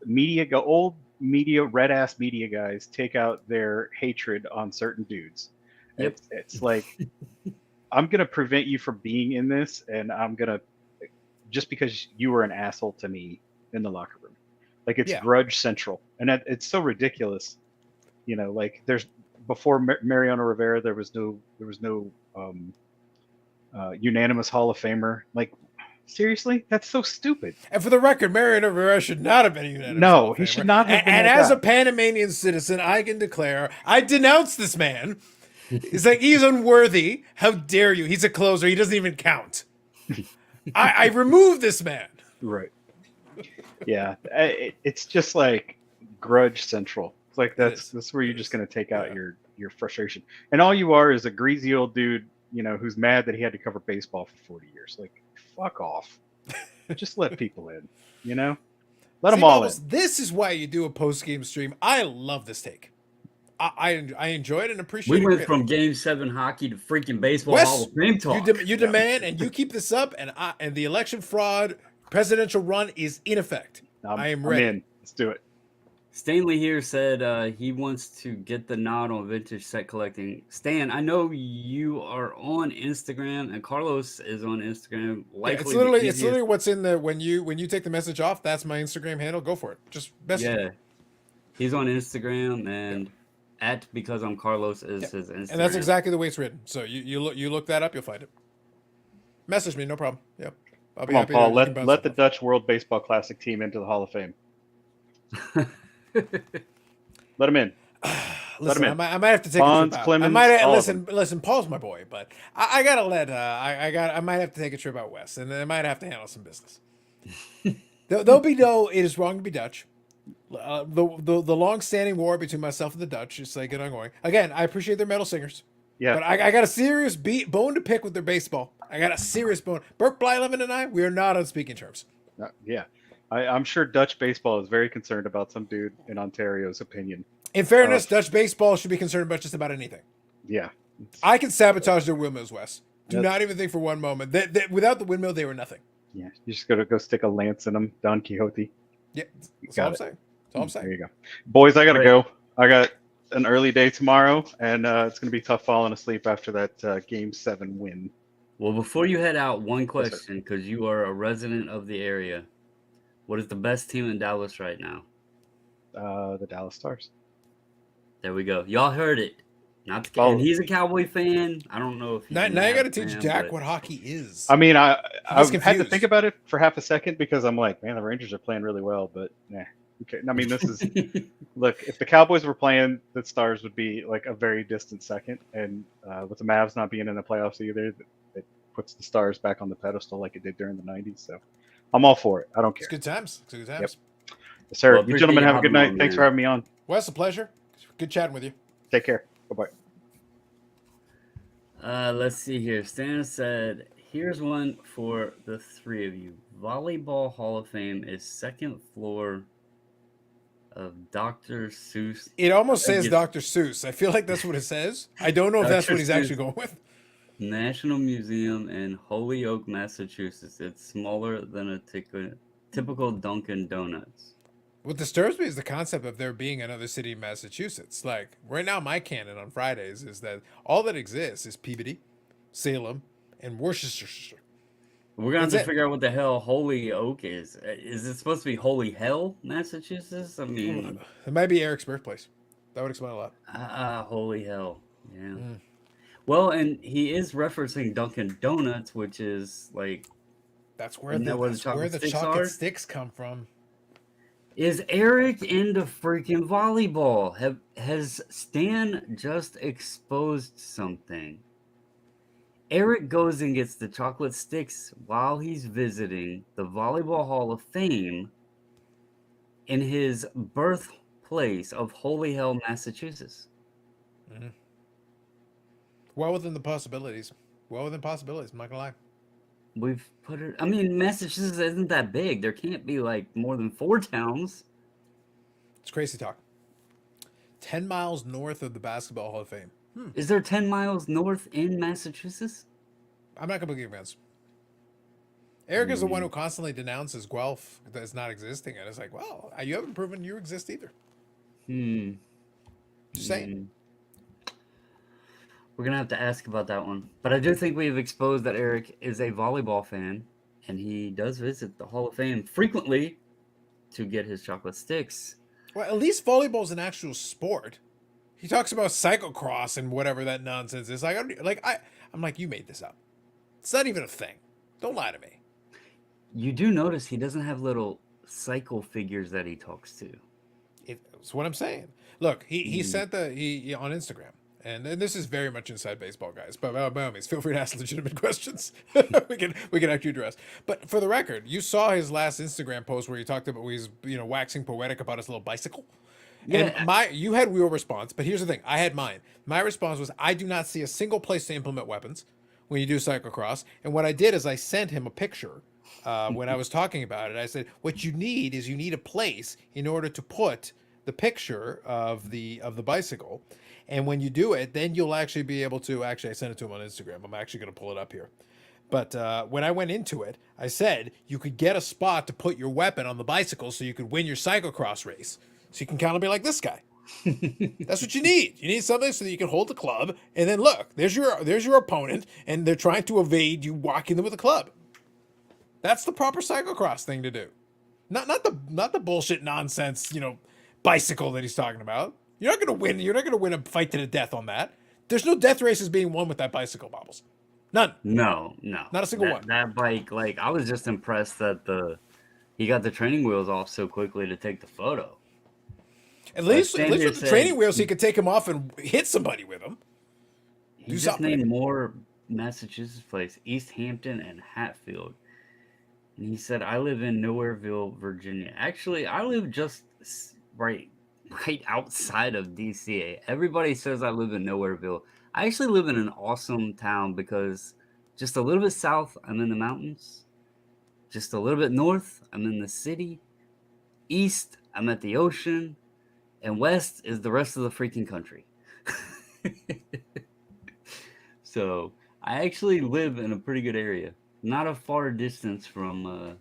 old media, red ass media guys take out their hatred on certain dudes. Yep. It's like, I'm going to prevent you from being in this, and I'm going to, just because you were an asshole to me in the locker room. Like it's grudge central, and it's so ridiculous. You know, like before Mariano Rivera, there was no unanimous Hall of Famer. Like, seriously, that's so stupid. And for the record, Mariano Rivera should not have been a unanimous. No, he should not have been. And as a Panamanian citizen, I can declare I denounce this man. It's like he's unworthy. How dare you? He's a closer. He doesn't even count. I remove this man. Right. Yeah, it's just like grudge central. It's like that's where you're just going to take out your frustration, and all you are is a greasy old dude, you know, who's mad that he had to cover baseball for 40 years. Like, fuck off. Just let people in, you know, let them all in. This is why you do a post game stream. I love this take. I enjoy it and appreciate it. We went from Game 7 hockey to freaking baseball Hall of Fame talk. You demand, and you keep this up, and the election fraud presidential run is in effect. I am ready. I'm in. Let's do it. Stanley here said he wants to get the nod on vintage set collecting. Stan, I know you are on Instagram and Carlos is on Instagram. Yeah, Likely the it's easiest. literally what's in the when you take the message off. That's my Instagram handle. Go for it. Just message me. Yeah, he's on Instagram Yeah, and at because I'm Carlos yeah, is his and that's Instagram. exactly the way it's written. So you look that up, you'll find it. Message me, no problem. Yep, I'll be Come on, happy to. Paul. You can bounce Let stuff the off. Dutch World Baseball Classic team into the Hall of Fame. Let him in. Let him Listen, in. I might have to take a trip Bonds, out. Clemens, all of them. Listen. Paul's my boy, but I gotta let. I might have to take a trip out west, and I might have to handle some business. There'll be no. It is wrong to be Dutch. The long-standing war between myself and the Dutch is like ongoing. Again, I appreciate their metal singers, Yeah. but I got a serious bone to pick with their baseball. I got a serious bone. Burke Blyleven and I, we are not on speaking terms. Yeah. I'm sure Dutch baseball is very concerned about some dude in Ontario's opinion. In fairness, Of Dutch baseball should be concerned about just about anything. yeah. I can sabotage their windmills, Wes. Do That's- not even think for one moment that without the windmill, they were nothing. Yeah. You just gotta go stick a lance in them, Don Quixote. Yeah, You that's all got I'm it. saying. That's all I'm There saying. you go. Boys, I gotta Right. go. I got an early day tomorrow, and it's gonna be tough falling asleep after that Game 7 win. Well, before you head out, one Yes, sir. question because you are a resident of the area. What is the best team in Dallas right now? The Dallas Stars. There we go. Y'all heard it. Not the, Oh. and he's a Cowboy fan. I don't know if he's Now a you Mavs got to teach fan, Jack but what hockey is. I mean, I He's had to confused. think about it for half a second because I'm like, man, the Rangers are playing really well, but nah. Okay. I mean, this is look. If the Cowboys were playing, the Stars would be like a very distant second, and with the Mavs not being in the playoffs either, it puts the Stars back on the pedestal like it did during the '90s. So I'm all for it. I don't It's care. good times. It's good times. Yep. Yes, sir. Well, You appreciate gentlemen you have a good hopping night. on, Thanks man. for having me on. Wes, a pleasure. Good chatting with you. Take care. Bye bye. Let's see here. Stan said, "Here's one for the three of you. Volleyball Hall of Fame is second floor of Dr. Seuss. It almost I says guess- Dr. Seuss. I feel like that's what it says. I don't know if that's Dr. what he's Seuss. actually going with. National Museum in Holyoke, Massachusetts. It's smaller than a typical Dunkin' Donuts." What disturbs me is the concept of there being another city in Massachusetts. Like right now, my canon on Fridays is that all that exists is Peabody, Salem, and Worcestershire. We're gonna have That's to it. figure out what the hell Holyoke is. Is it supposed to be Holy Hell, Massachusetts? I mean, It might be Eric's birthplace. That would explain a lot. Holy Hell. Yeah. Mm. Well, and he is referencing Dunkin' Donuts, which is like, That's where isn't the, that where the that's where chocolate the sticks chocolate are? sticks come from. Is Eric into freaking volleyball? Has Stan just exposed something? Eric goes and gets the chocolate sticks while he's visiting the Volleyball Hall of Fame in his birthplace of Holy Hell, Massachusetts. Well within the possibilities. Well within possibilities. I'm not gonna lie. We've put it. I mean, Massachusetts isn't that big. There can't be like more than 4 towns. It's crazy talk. 10 miles north of the Basketball Hall of Fame. Is there 10 miles north in Massachusetts? I'm not gonna believe fans. Eric is the one who constantly denounces Guelph as not existing, and it's like, well, you haven't proven you exist either. Just saying. We're gonna have to ask about that one. But I do think we've exposed that Eric is a volleyball fan, and he does visit the Hall of Fame frequently to get his chocolate sticks. Well, at least volleyball's an actual sport. He talks about cyclocross and whatever that nonsense is. I'm like, you made this up. It's not even a thing. Don't lie to me. You do notice he doesn't have little cycle figures that he talks to. It's what I'm saying. Look, he sent he on Instagram, and this is very much inside baseball, guys. But by all means, feel free to ask legitimate questions. we can actually address. But for the record, you saw his last Instagram post where he talked about he's waxing poetic about his little bicycle. Yeah. And you had your response, but here's the thing: I had mine. My response was, I do not see a single place to implement weapons when you do cyclocross. And what I did is I sent him a picture when I was talking about it. I said, what you need is a place in order to put the picture of the bicycle, and when you do it, then you'll actually be able to. Actually, I sent it to him on Instagram. I'm actually going to pull it up here. But when I went into it, I said you could get a spot to put your weapon on the bicycle so you could win your cyclocross race. So you can kind of be like this guy. That's what you need. You need something so that you can hold the club, and then look, there's your opponent, and they're trying to evade you walking them with a club. That's the proper cyclocross thing to do. Not the bullshit nonsense, bicycle that he's talking about. You're not gonna win. You're not gonna win a fight to the death on that. There's no death races being won with that bicycle, Bobbles. None. No. Not a single one. That bike, like, I was just impressed that he got the training wheels off so quickly to take the photo. At least Stand with here the said- training wheels, he could take them off and hit somebody with them. He Do just something. named more Massachusetts place, East Hampton and Hatfield. And he said, I live in Nowhereville, Virginia. Actually, I live just right outside of DCA. Everybody says I live in Nowhereville. I actually live in an awesome town because just a little bit south, I'm in the mountains. Just a little bit north, I'm in the city. East, I'm at the ocean. And west is the rest of the freaking country. So I actually live in a pretty good area. Not a far distance from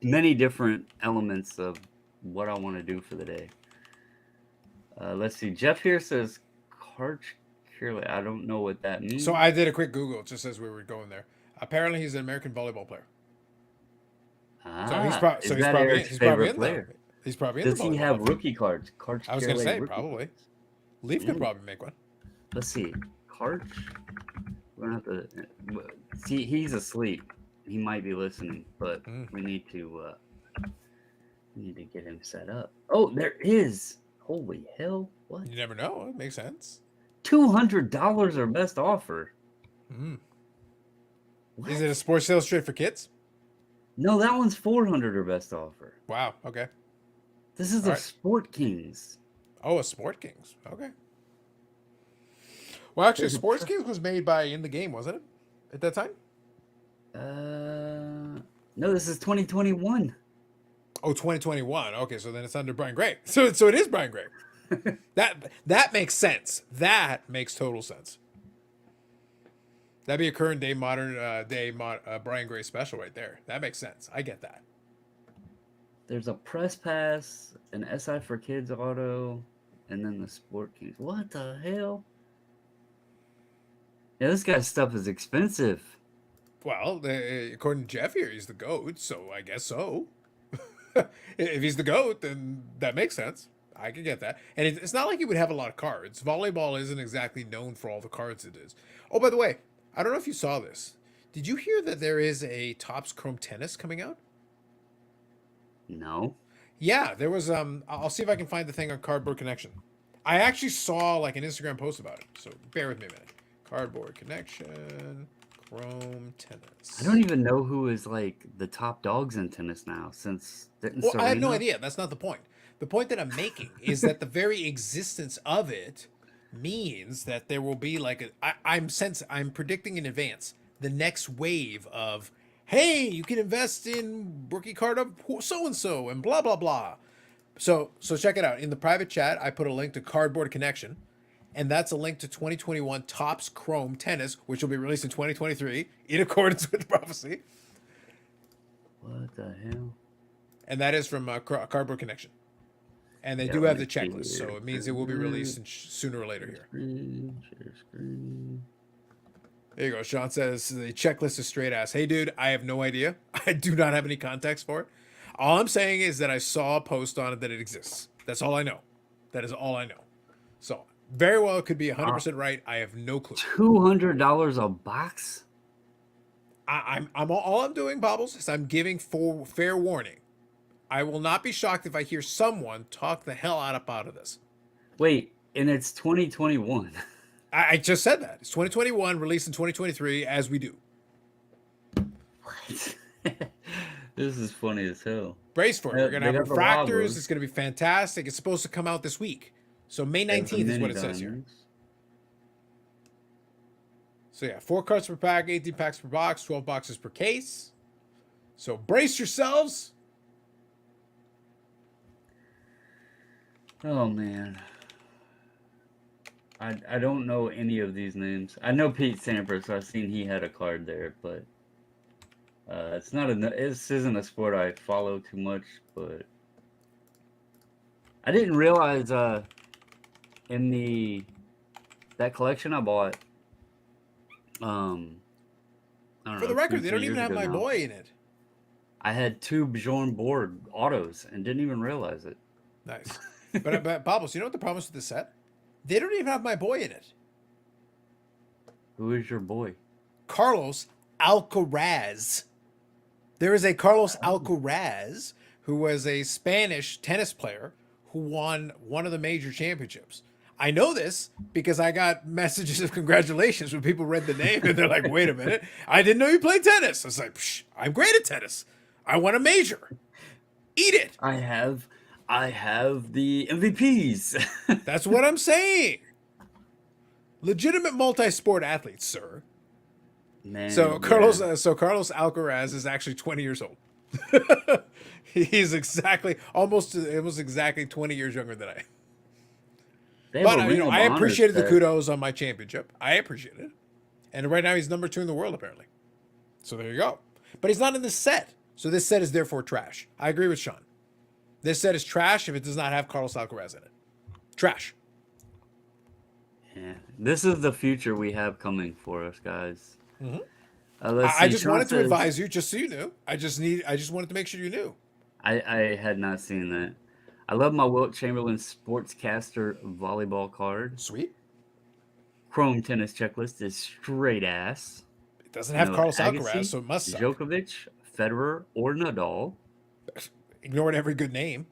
many different elements of what I want to do for the day. Let's see. Jeff here says Karch Curley. I don't know what that means. So I did a quick Google just as we were going there. Apparently, he's an American volleyball player. So he's, is that Eric's he's probably favorite in player? there. He's probably in Does the he volleyball have team. rookie cards? Karch I was going to Curley say, rookie probably. cards? Leaf could probably make one. Let's see. Karch. We're gonna have to see. He's asleep. He might be listening, but we need to get him set up. Oh, there is. Holy hell! What? You never know. It makes sense. $200 or best offer. What? Is it a Sports Illustrated for kids? No, that one's 400 or best offer. Wow. Okay. This is All a right. Sport Kings. Oh, a Sport Kings. Okay. Well, actually, There's a Sports Kings was made by In the Game, wasn't it? At that time? No, this is 2021. Oh, 2021. Okay, so then it's under Brian Gray. So it is Brian Gray. That makes sense. That makes total sense. That'd be a current day, modern Brian Gray special right there. That makes sense. I get that. There's a Press Pass, an SI for Kids auto, and then the Sport Kings. What the hell? Yeah, this guy's stuff is expensive. Well, according to Jeff here, he's the GOAT, so I guess so. If he's the GOAT, then that makes sense. I can get that. And it's not like he would have a lot of cards. Volleyball isn't exactly known for all the cards it is. Oh, by the way, I don't know if you saw this. Did you hear that there is a Topps Chrome Tennis coming out? No. Yeah, there was. I'll see if I can find the thing on Cardboard Connection. I actually saw like an Instagram post about it. So bear with me a minute. Cardboard Connection, Chrome Tennis. I don't even know who is like the top dogs in tennis now since Well, I have no idea. That's not the point. The point that I'm making is that the very existence of it means that there will be like I'm predicting in advance the next wave of, hey, you can invest in rookie card of so and so and blah blah blah. So check it out. In the private chat, I put a link to Cardboard Connection, and that's a link to 2021 Topps Chrome Tennis, which will be released in 2023 in accordance with prophecy. What the hell? And that is from Cardboard Connection. And they Yeah, do let have me the see checklist, so here. it means it will be released sooner or later here. Share screen. There you go. Sean says the checklist is straight ass. Hey, dude, I have no idea. I do not have any context for it. All I'm saying is that I saw a post on it that it exists. That's all I know. That is all I know. So very well, it could be 100% right. I have no clue. $200 a box? I'm all I'm doing, Bobbles, is I'm giving fair warning. I will not be shocked if I hear someone talk the hell out of this. Wait, and it's 2021. I just said that. It's 2021, released in 2023, as we do. What? This is funny as hell. Brace for it. We're going to They have got the refractors. logos. It's going to be fantastic. It's supposed to come out this week. So May There's the 19th is what mini it says here. diamonds. So yeah, 4 cards per pack, 18 packs per box, 12 boxes per case. So brace yourselves. Oh man. I don't know any of these names. I know Pete Sampras, so I've seen he had a card there, but it's not this isn't a sport I follow too much, but I didn't realize in the that collection I bought um I don't For the know, two, record, they three don't even years have ago my now. boy in it. I had two Bjorn Borg autos and didn't even realize it. Nice. But Bobbles, you know what the problem is with the set? They don't even have my boy in it. Who is your boy? Carlos Alcaraz. There is a Carlos Oh. Alcaraz who was a Spanish tennis player who won one of the major championships. I know this because I got messages of congratulations when people read the name and they're like, wait a minute, I didn't know you played tennis. I was like, Psh, I'm great at tennis. I won a major. Eat it. I have the MVPs. That's what I'm saying. Legitimate multi-sport athletes, sir. So Man, Carlos, yeah. Carlos Alcaraz is actually 20 years old. He's almost exactly 20 years younger than I am. They have But a Ring of I Honor appreciated the set. kudos on my championship. I appreciate it, and right now he's number 2 in the world apparently. So there you go. But he's not in this set, so this set is therefore trash. I agree with Sean. This set is trash if it does not have Carlos Alcaraz in it. Trash. Yeah. This is the future we have coming for us, guys. Mm-hmm. Let's I see. just Sean wanted to says, advise you, just so you knew. I just wanted to make sure you knew. I had not seen that. I love my Wilt Chamberlain Sportscaster volleyball card. Sweet. Chrome tennis checklist is straight ass. It doesn't have No Carlos Alcaraz, Agassi, so it must suck. Djokovic, Federer, or Nadal. Ignoring every good name.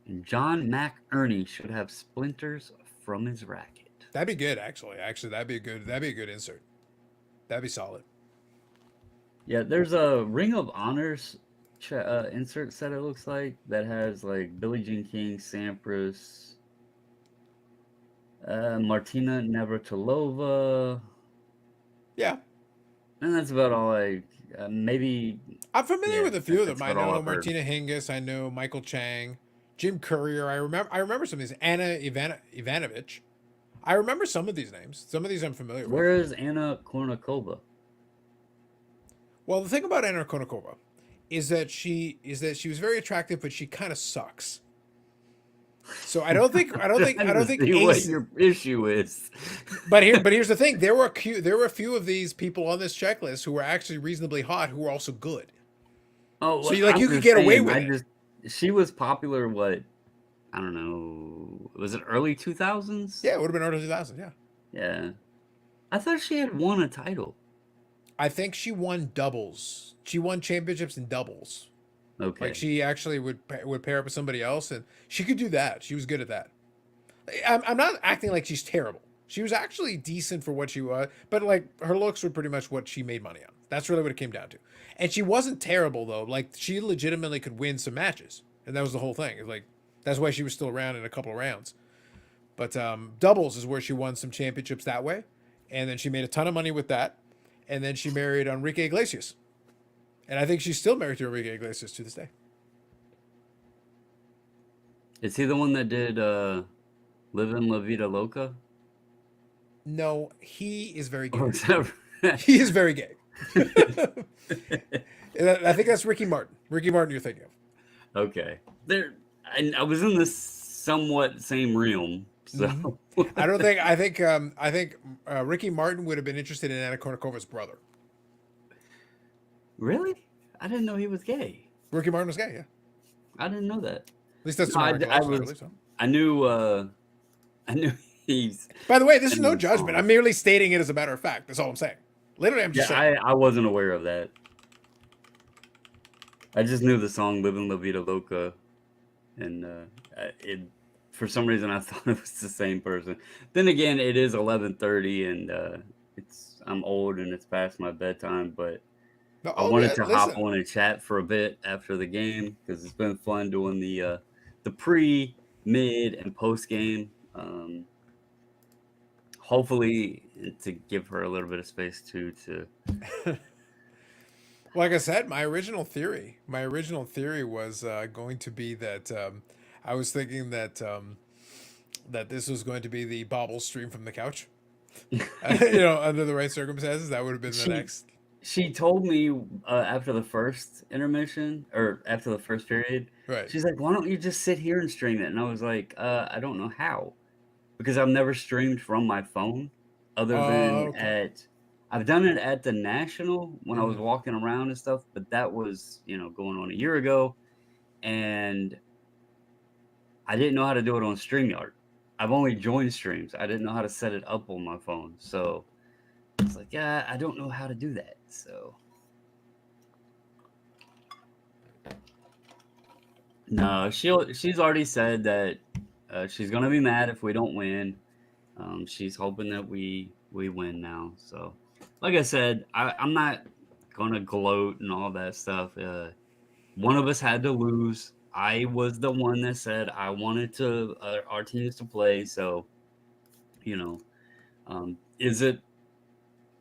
And John McErney should have splinters from his racket. That'd be good, actually. Actually, that'd be a good insert. That'd be solid. Yeah, there's a Ring of Honors insert set, it looks like, that has like Billie Jean King, Sampras, Martina Navratilova, Yeah, and that's about all maybe, I'm familiar yeah, with a few of that's them. I about all know I've heard. Martina Hingis. I know Michael Chang, Jim Courier. I remember some of these. Anna Ivanovic. I remember some of these names. Some of these I'm familiar with. Where is Anna Kournikova? Well, the thing about Anna Kournikova is that she was very attractive, but she kind of sucks. So I don't think See what Ace. your issue is. But here's the thing. There were a few of these people on this checklist who were actually reasonably hot, who were also good. Oh, So I'm you could just get away saying, with it. she was popular. What, I don't know. Was it early 2000s? Yeah, it would have been early 2000s. Yeah, Yeah. I thought she had won a title. I think she won doubles. She won championships in doubles. Okay. Like she actually would pair up with somebody else, and she could do that. She was good at that. I'm not acting like she's terrible. She was actually decent for what she was, but like her looks were pretty much what she made money on. That's really what it came down to. And she wasn't terrible though. Like she legitimately could win some matches, and that was the whole thing. It's like that's why she was still around in a couple of rounds. But doubles is where she won some championships that way, and then she made a ton of money with that, and then she married Enrique Iglesias, and I think she's still married to Enrique Iglesias to this day. Is he the one that did Livin' La Vida Loca? No, he is very gay. Or is that... He is very gay. I think that's Ricky Martin. Ricky Martin, you're thinking of. Okay. I was in this somewhat same realm. So Mm-hmm. I think Ricky Martin would have been interested in Anna Kournikova's brother. Really? I didn't know he was gay. Ricky Martin was gay, yeah. I didn't know that. At least that's to No, my I recollection. I was. believe so. I knew he's. By the way, this is in no the judgment. song. I'm merely stating it as a matter of fact. That's all I'm saying. Literally, I'm Yeah, just saying. I wasn't aware of that. I just knew the song "Livin' La Vida Loca," and it for some reason I thought it was the same person. Then again, it is 11:30, and I'm old and it's past my bedtime. But No, I oh, wanted yeah, to hop listen. on and chat for a bit after the game because it's been fun doing the pre, mid, and post game. Hopefully, to give her a little bit of space too. To Like I said, my original theory was going to be that I was thinking that this was going to be the Bobble stream from the couch. Under the right circumstances, that would have been the she next. she told me, after the first intermission or after the first period, Right. she's like, "Why don't you just sit here and stream it?" And I was like, I don't know how." Because I've never streamed from my phone other Oh, than okay. I've done it at the National when I was Hmm. walking around and stuff, but that was, going on a year ago, and I didn't know how to do it on StreamYard. I've only joined streams. I didn't know how to set it up on my phone, so it's like, "Yeah, I don't know how to do that." So, no, she's already said that, she's gonna be mad if we don't win. She's hoping that we win now. So, like I said, I'm not gonna gloat and all that stuff. One of us had to lose. I was the one that said I wanted to our teams to play. So, you know, is it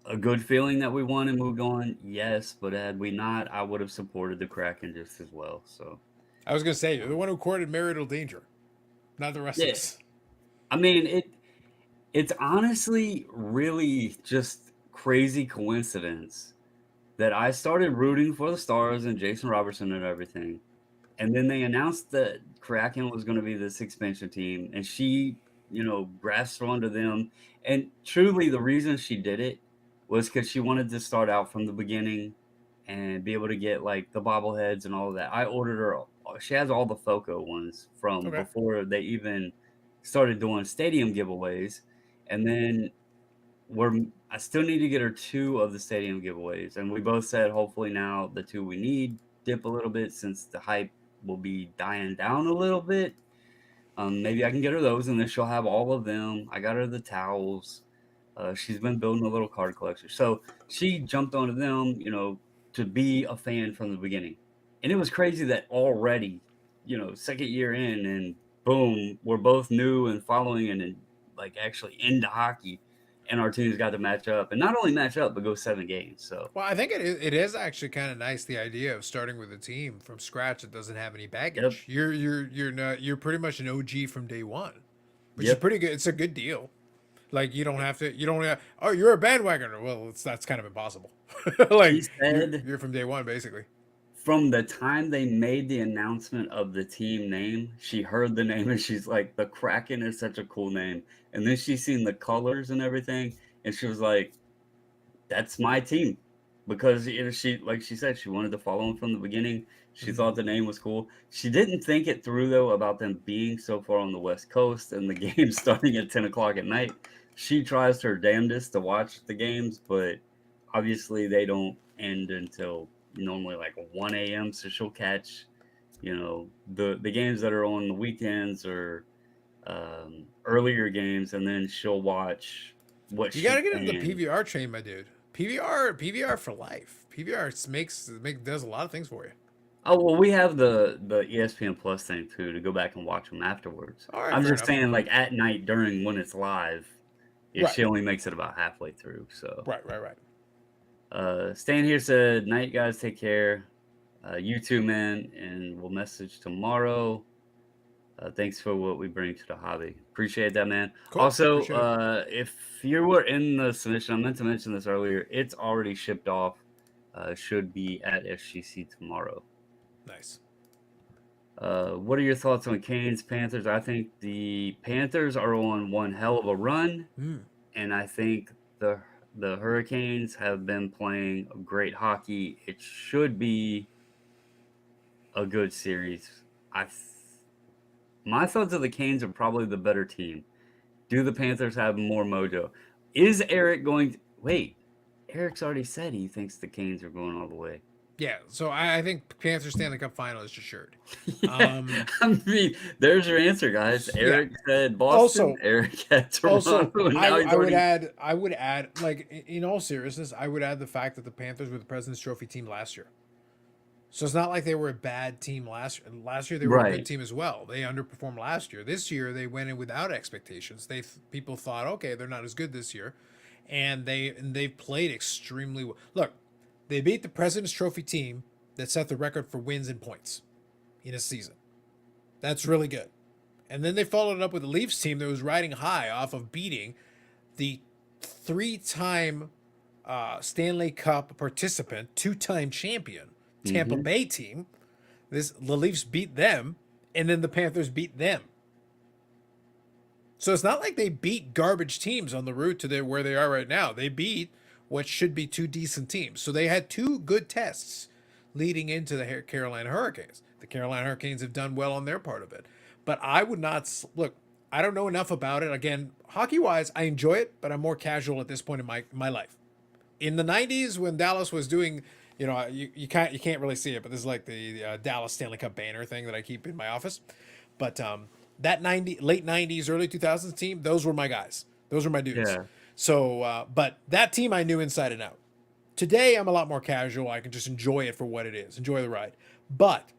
a good feeling that we won and moved on? Yes, but had we not, I would have supported the Kraken just as well. So, I was gonna say you're the um, one who courted marital danger, not the rest of yeah, us. I mean it's honestly really just crazy coincidence that I started rooting for the Stars and Jason Robertson and everything, and then they announced that Kraken was gonna be this expansion team, and she, grasped onto them, and truly the reason she did it was because she wanted to start out from the beginning and be able to get, like, the bobbleheads and all of that. I ordered her she has all the FOCO ones from Okay. before they even started doing stadium giveaways, and then we're I still need to get her 2 of the stadium giveaways, and we both said hopefully now the 2 we need dip a little bit since the hype will be dying down a little bit. Maybe I can get her those, and then she'll have all of them. I got her the towels. She's been building a little card collection, so she jumped onto them, to be a fan from the beginning. And it was crazy that already, second year in, and boom, we're both new and following and like actually into hockey, and our teams got to match up, and not only match up, but go 7 games. So, Well, I think it is actually kind of nice the idea of starting with a team from scratch that doesn't have any yep, baggage. You're pretty much an OG from day one, which is yep. pretty good. It's a good deal. Like you don't have, oh, you're a bandwagoner. Well, that's kind of impossible. She Like said you're from day one basically. from the time they made the announcement of the team name, she heard the name and she's like, "The Kraken is such a cool name." And then she seen the colors and everything, and she was like, "That's my team." Because, she like she said, she wanted to follow him from the beginning. She Hmm. thought the name was cool. She didn't think it through, though, about them being so far on the West Coast and the game starting at 10 o'clock at night. She tries her damnedest to watch the games, but obviously they don't end until normally like 1 a.m. So she'll catch, the games that are on the weekends or earlier games, and then she'll watch what You she gotta get into the can. PVR train, my dude. PVR for life. PVR does a lot of things for you. Oh, well, we have the ESPN Plus thing too to go back and watch them afterwards. All right, I'm fair just enough. saying, like, at night during when it's live, yeah, Right, she only makes it about halfway through, so, right. Stan here said, "Night, guys, take care. You too, man, and we'll message tomorrow. Thanks for what we bring to the hobby." Appreciate that, man. Cool. Also, Appreciate it. if you were in the submission, I meant to mention this earlier, it's already shipped off, should be at SGC tomorrow. Nice. What are your thoughts on Canes Panthers? I think the Panthers are on one hell of a run, Mm. and I think the Hurricanes have been playing great hockey. It should be a good series. My thoughts of the Canes are probably the better team. Do the Panthers have more mojo? Is Eric going to wait? Eric's already said he thinks the Canes are going all the way. Yeah, so I think Panthers Stanley Cup final is assured. Yeah, I mean, there's your answer, guys. Yeah. Eric said Boston. Also, Eric had also, Toronto, and now he's I would already. add, like in all seriousness, I would add the fact that the Panthers were the President's Trophy team last year. So it's not like they were a bad team last year. Last year they were a good Right. team as well. They underperformed last year. This year they went in without expectations. People thought, okay, they're not as good this year, and they've played extremely well. Look, they beat the President's Trophy team that set the record for wins and points in a season. That's really good. And then they followed it up with the Leafs team that was riding high off of beating the three-time Stanley Cup participant, two-time champion Tampa Hmm. Bay team. The Leafs beat them, and then the Panthers beat them. So it's not like they beat garbage teams on the route to where they are right now. They beat what should be two decent teams. So they had two good tests leading into the Carolina Hurricanes. The Carolina Hurricanes have done well on their part of it. But I would not look. I don't know enough about it. Again, hockey wise, I enjoy it, but I'm more casual at this point in my life. In the '90s, when Dallas was doing, you can't really see it, but this is like the Dallas Stanley Cup banner thing that I keep in my office. But that late '90s, early 2000s team, those were my guys. Those were my dudes. Yeah. So, but that team I knew inside and out. Today, I'm a lot more casual. I can just enjoy it for what it is, enjoy the ride. But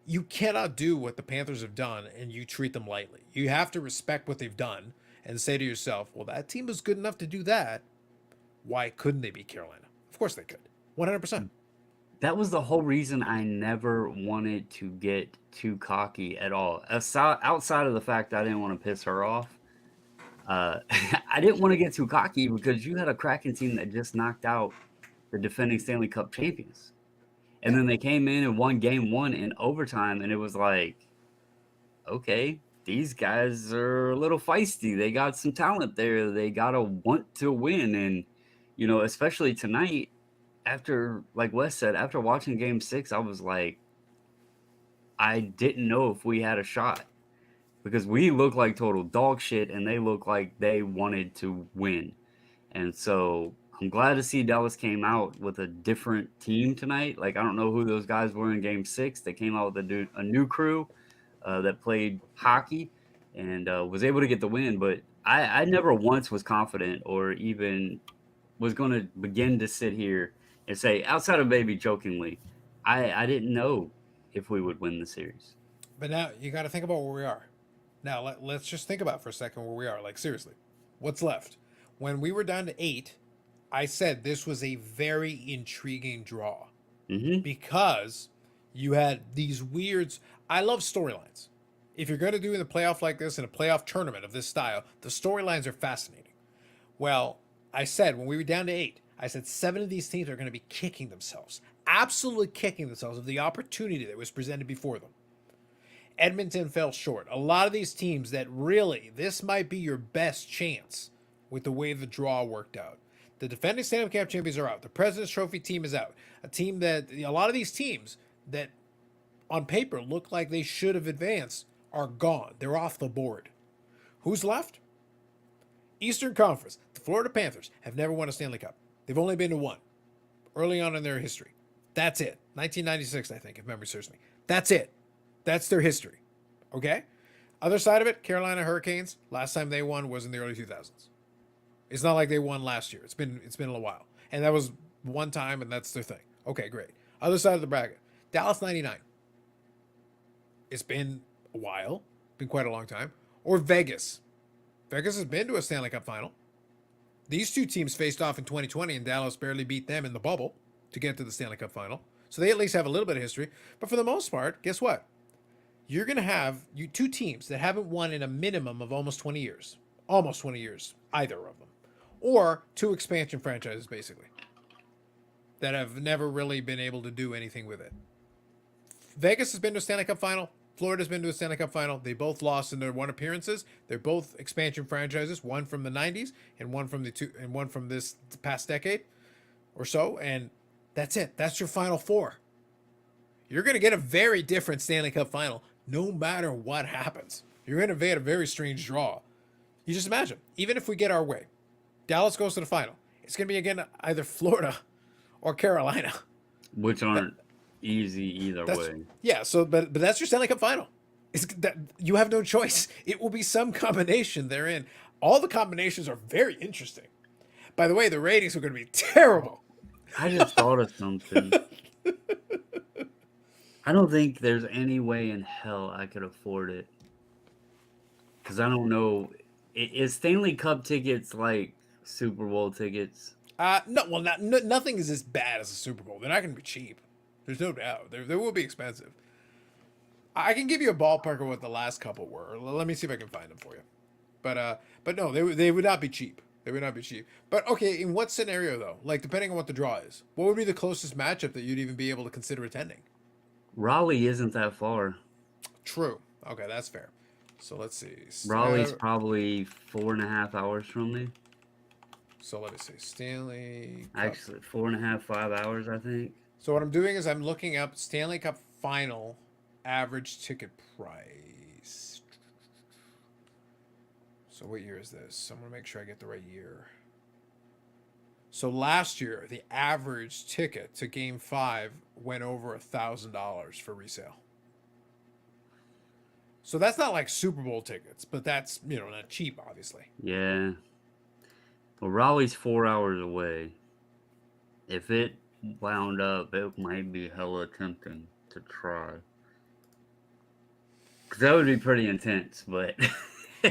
you cannot do what the Panthers have done and you treat them lightly. You have to respect what they've done and say to yourself, well, that team was good enough to do that. Why couldn't they beat Carolina? Of course they could. 100%. That was the whole reason I never wanted to get too cocky at all. Outside of the fact I didn't want to piss her off, I didn't want to get too cocky because you had a Kraken team that just knocked out the defending Stanley Cup champions. And then they came in and won game one in overtime, and it was like, okay, these guys are a little feisty. They got some talent there. They gotta want to win. And, especially tonight, after, like Wes said, after watching game six, I was like, I didn't know if we had a shot because we looked like total dog shit and they looked like they wanted to win. And so I'm glad to see Dallas came out with a different team tonight. Like, I don't know who those guys were in game six. They came out with a new crew that played hockey and was able to get the win. But I never once was confident or even was going to begin to sit here and say, outside of maybe jokingly, I didn't know if we would win the series. But now you got to think about where we are. Now, let's just think about for a second where we are. Like, seriously, what's left? When we were down to 8, I said this was a very intriguing draw Hmm. because you had these weirds. I love storylines. If you're going to do in a playoff like this, in a playoff tournament of this style, the storylines are fascinating. Well, I said when we were down to 8, I said 7 of these teams are going to be kicking themselves, absolutely kicking themselves of the opportunity that was presented before them. Edmonton fell short. A lot of these teams that really, this might be your best chance with the way the draw worked out. The defending Stanley Cup champions are out. The President's Trophy team is out. A lot of these teams that on paper look like they should have advanced are gone. They're off the board. Who's left? Eastern Conference. The Florida Panthers have never won a Stanley Cup. They've only been to one early on in their history. That's it. 1996, I think, if memory serves me. That's it. That's their history. Okay? Other side of it, Carolina Hurricanes. Last time they won was in the early 2000s. It's not like they won last year. It's been a little while. And that was one time, and that's their thing. Okay, great. Other side of the bracket, Dallas 99. It's been a while. Been quite a long time. Or Vegas. Vegas has been to a Stanley Cup final. These two teams faced off in 2020, and Dallas barely beat them in the bubble to get to the Stanley Cup final. So they at least have a little bit of history. But for the most part, guess what? You're going to have two teams that haven't won in a minimum of almost 20 years. Almost 20 years, either of them. Or two expansion franchises, basically, that have never really been able to do anything with it. Vegas has been to a Stanley Cup final. Florida's been to a Stanley Cup final. They both lost in their one appearances. They're both expansion franchises, one from the 90s and one from this past decade or so. And that's it. That's your final four. You're going to get a very different Stanley Cup final no matter what happens. You're going to get a very strange draw. You just imagine, even if we get our way, Dallas goes to the final. It's going to be, again, either Florida or Carolina. Which aren't easy either way. Yeah, so but that's your Stanley Cup final. You have no choice. It will be some combination therein. All the combinations are very interesting. By the way, the ratings are going to be terrible. I just thought of something. I don't think there's any way in hell I could afford it. Because I don't know. Is Stanley Cup tickets like Super Bowl tickets? No, well, nothing is as bad as a Super Bowl. They're not going to be cheap. There's no doubt. They will be expensive. I can give you a ballpark of what the last couple were. Let me see if I can find them for you. But no, they would not be cheap. They would not be cheap. But okay, in what scenario though? Like depending on what the draw is, what would be the closest matchup that you'd even be able to consider attending? Raleigh isn't that far. True. Okay, that's fair. So let's see. Raleigh's probably 4.5 hours from me. So let me see. Stanley Cup. Actually, 4.5, 5 hours, I think. So what I'm doing is I'm looking up Stanley Cup final average ticket price. So what year is this? I'm gonna make sure I get the right year. So last year, the average ticket to Game 5 went over $1,000 for resale. So that's not like Super Bowl tickets, but that's, not cheap, obviously. Yeah. Well, Raleigh's 4 hours away. If it wound up, it might be hella tempting to try. Because that would be pretty intense, but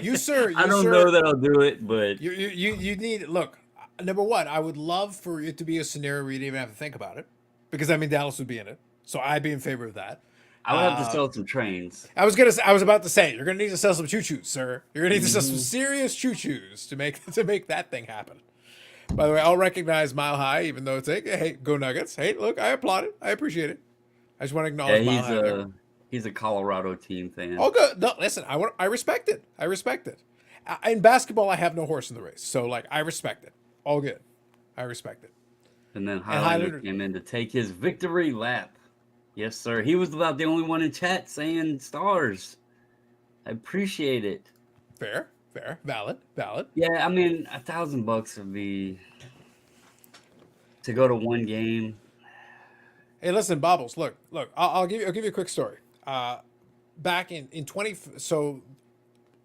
You, sir, I don't know that I'll do it, but you need, look, number one, I would love for it to be a scenario where you didn't even have to think about it. Because, Dallas would be in it. So I'd be in favor of that. I would have to sell some trains. I was about to say, you're gonna need to sell some choo-choos, sir. You're gonna need to sell some serious choo-choos to make that thing happen. By the way, I'll recognize Mile High, even though it's like, hey, go Nuggets. Hey, look, I applaud it. I appreciate it. I just want to acknowledge Mile High. He's a Colorado team fan. Oh, good. No, listen, I respect it. I respect it. In basketball, I have no horse in the race, so like I respect it. All good. I respect it. And then Highlander came in to take his victory lap. Yes, sir. He was about the only one in chat saying stars. I appreciate it. Fair, valid. Yeah, I mean, $1,000 would be to go to one game. Hey, listen, Bobbles. Look. I'll give you a quick story. Back in 20, so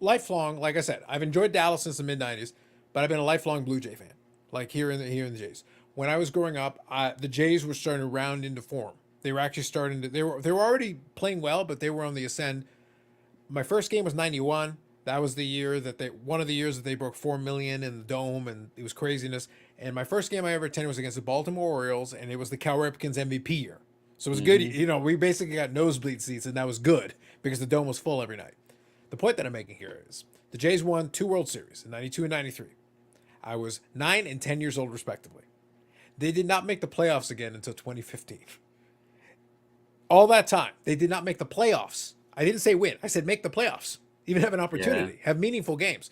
lifelong. Like I said, I've enjoyed Dallas since the mid '90s, but I've been a lifelong Blue Jay fan. Like here in the Jays. When I was growing up, the Jays were starting to round into form. They were actually starting to. They were already playing well, but they were on the ascend. My first game was '91. That was the year that one of the years that they broke 4 million in the dome, and it was craziness. And my first game I ever attended was against the Baltimore Orioles, and it was the Cal Ripken's MVP year. So it was good. We basically got nosebleed seats, and that was good because the dome was full every night. The point that I'm making here is the Jays won 2 World Series in '92 and '93. I was 9 and 10 years old, respectively. They did not make the playoffs again until 2015. All that time, they did not make the playoffs. I didn't say win. I said make the playoffs. Even have an opportunity, have meaningful games.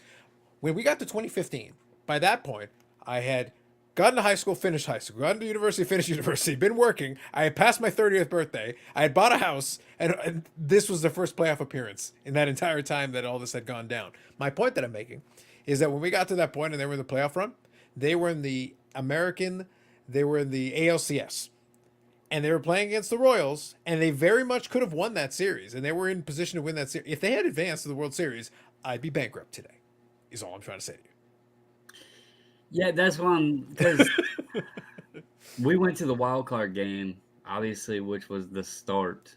When we got to 2015, by that point, I had gotten to high school, finished high school, gotten to university, finished university, been working. I had passed my 30th birthday. I had bought a house, and this was the first playoff appearance in that entire time that all this had gone down. My point that I'm making is that when we got to that point and they were in the playoff run, they were in the ALCS. And they were playing against the Royals, and they very much could have won that series, and they were in position to win that series. If they had advanced to the World Series, I'd be bankrupt today, is all I'm trying to say to you. Yeah, that's why because we went to the wild card game, obviously, which was the start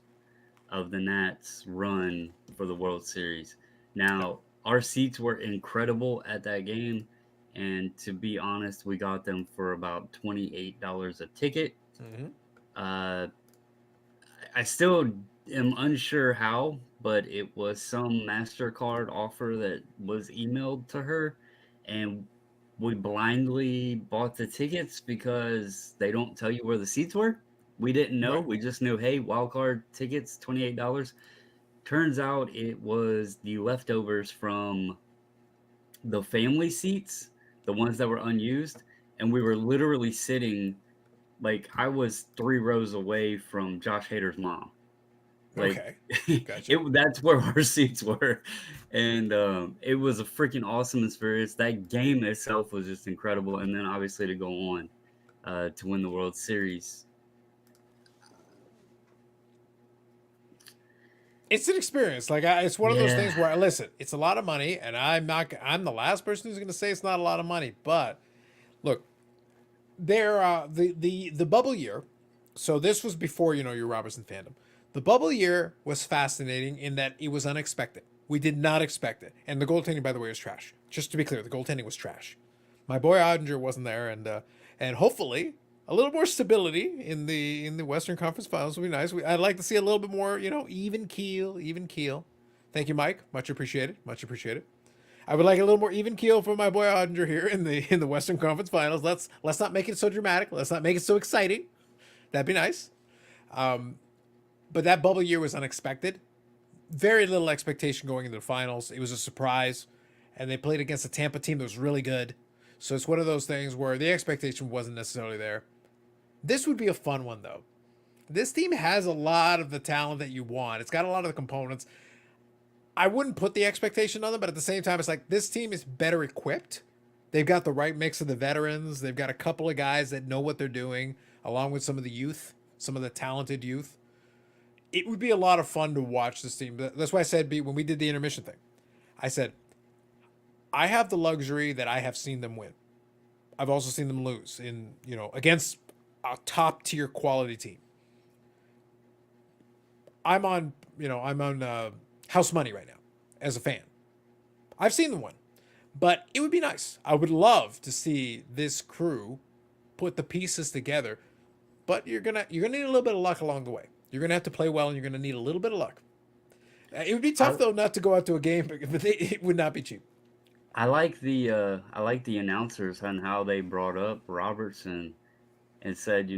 of the Nats' run for the World Series. Now, our seats were incredible at that game, and to be honest, we got them for about $28 a ticket. Mm-hmm. I still am unsure how, but it was some MasterCard offer that was emailed to her, and we blindly bought the tickets because they don't tell you where the seats were. We didn't know. Right. We just knew, hey, wildcard tickets, $28. Turns out it was the leftovers from the family seats, the ones that were unused, and we were literally sitting. Like, I was 3 rows away from Josh Hader's mom. Like, okay. Gotcha. That's where our seats were. And it was a freaking awesome experience. That game itself was just incredible. And then, obviously, to go on to win the World Series. It's an experience. Like, it's one of those things where, listen, it's a lot of money. And I'm the last person who's going to say it's not a lot of money. But, look. The bubble year, so this was before your Robertson fandom. The bubble year was fascinating in that it was unexpected. We did not expect it, and the goaltending, by the way, was trash. Just to be clear, the goaltending was trash. My boy Ottinger wasn't there, and hopefully a little more stability in the Western Conference Finals would be nice. I'd like to see a little bit more, even keel. Thank you, Mike. Much appreciated. I would like a little more even keel for my boy Oddinger here in the Western Conference Finals. Let's not make it so dramatic. Let's not make it so exciting. That'd be nice. But that bubble year was unexpected. Very little expectation going into the finals. It was a surprise, and they played against a Tampa team that was really good. So it's one of those things where the expectation wasn't necessarily there. This would be a fun one though. This team has a lot of the talent that you want. It's got a lot of the components. I wouldn't put the expectation on them, but at the same time, it's like this team is better equipped. They've got the right mix of the veterans. They've got a couple of guys that know what they're doing, along with some of the youth, some of the talented youth. It would be a lot of fun to watch this team. That's why I said when we did the intermission thing, I said, I have the luxury that I have seen them win. I've also seen them lose against a top tier quality team. I'm on house money right now as a fan. I've seen them win, but it would be nice. I would love to see this crew put the pieces together, but you're gonna need a little bit of luck along the way. You're gonna have to play well, and you're gonna need a little bit of luck. It would be tough though not to go out to a game, but it would not be cheap. I like the announcers on how they brought up Robertson and said,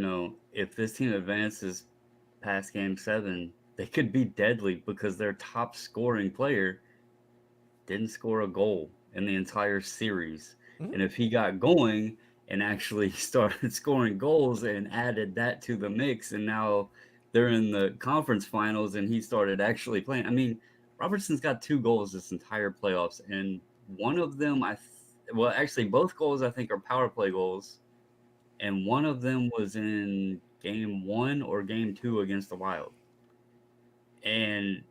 if this team advances past game 7, they could be deadly because their top scoring player didn't score a goal in the entire series. Mhm. And if he got going and actually started scoring goals and added that to the mix, and now they're in the conference finals and he started actually playing. I mean, Robertson's got 2 goals this entire playoffs, and one of them, well, actually, both goals I think are power play goals, and one of them was in game 1 or game 2 against the Wild. And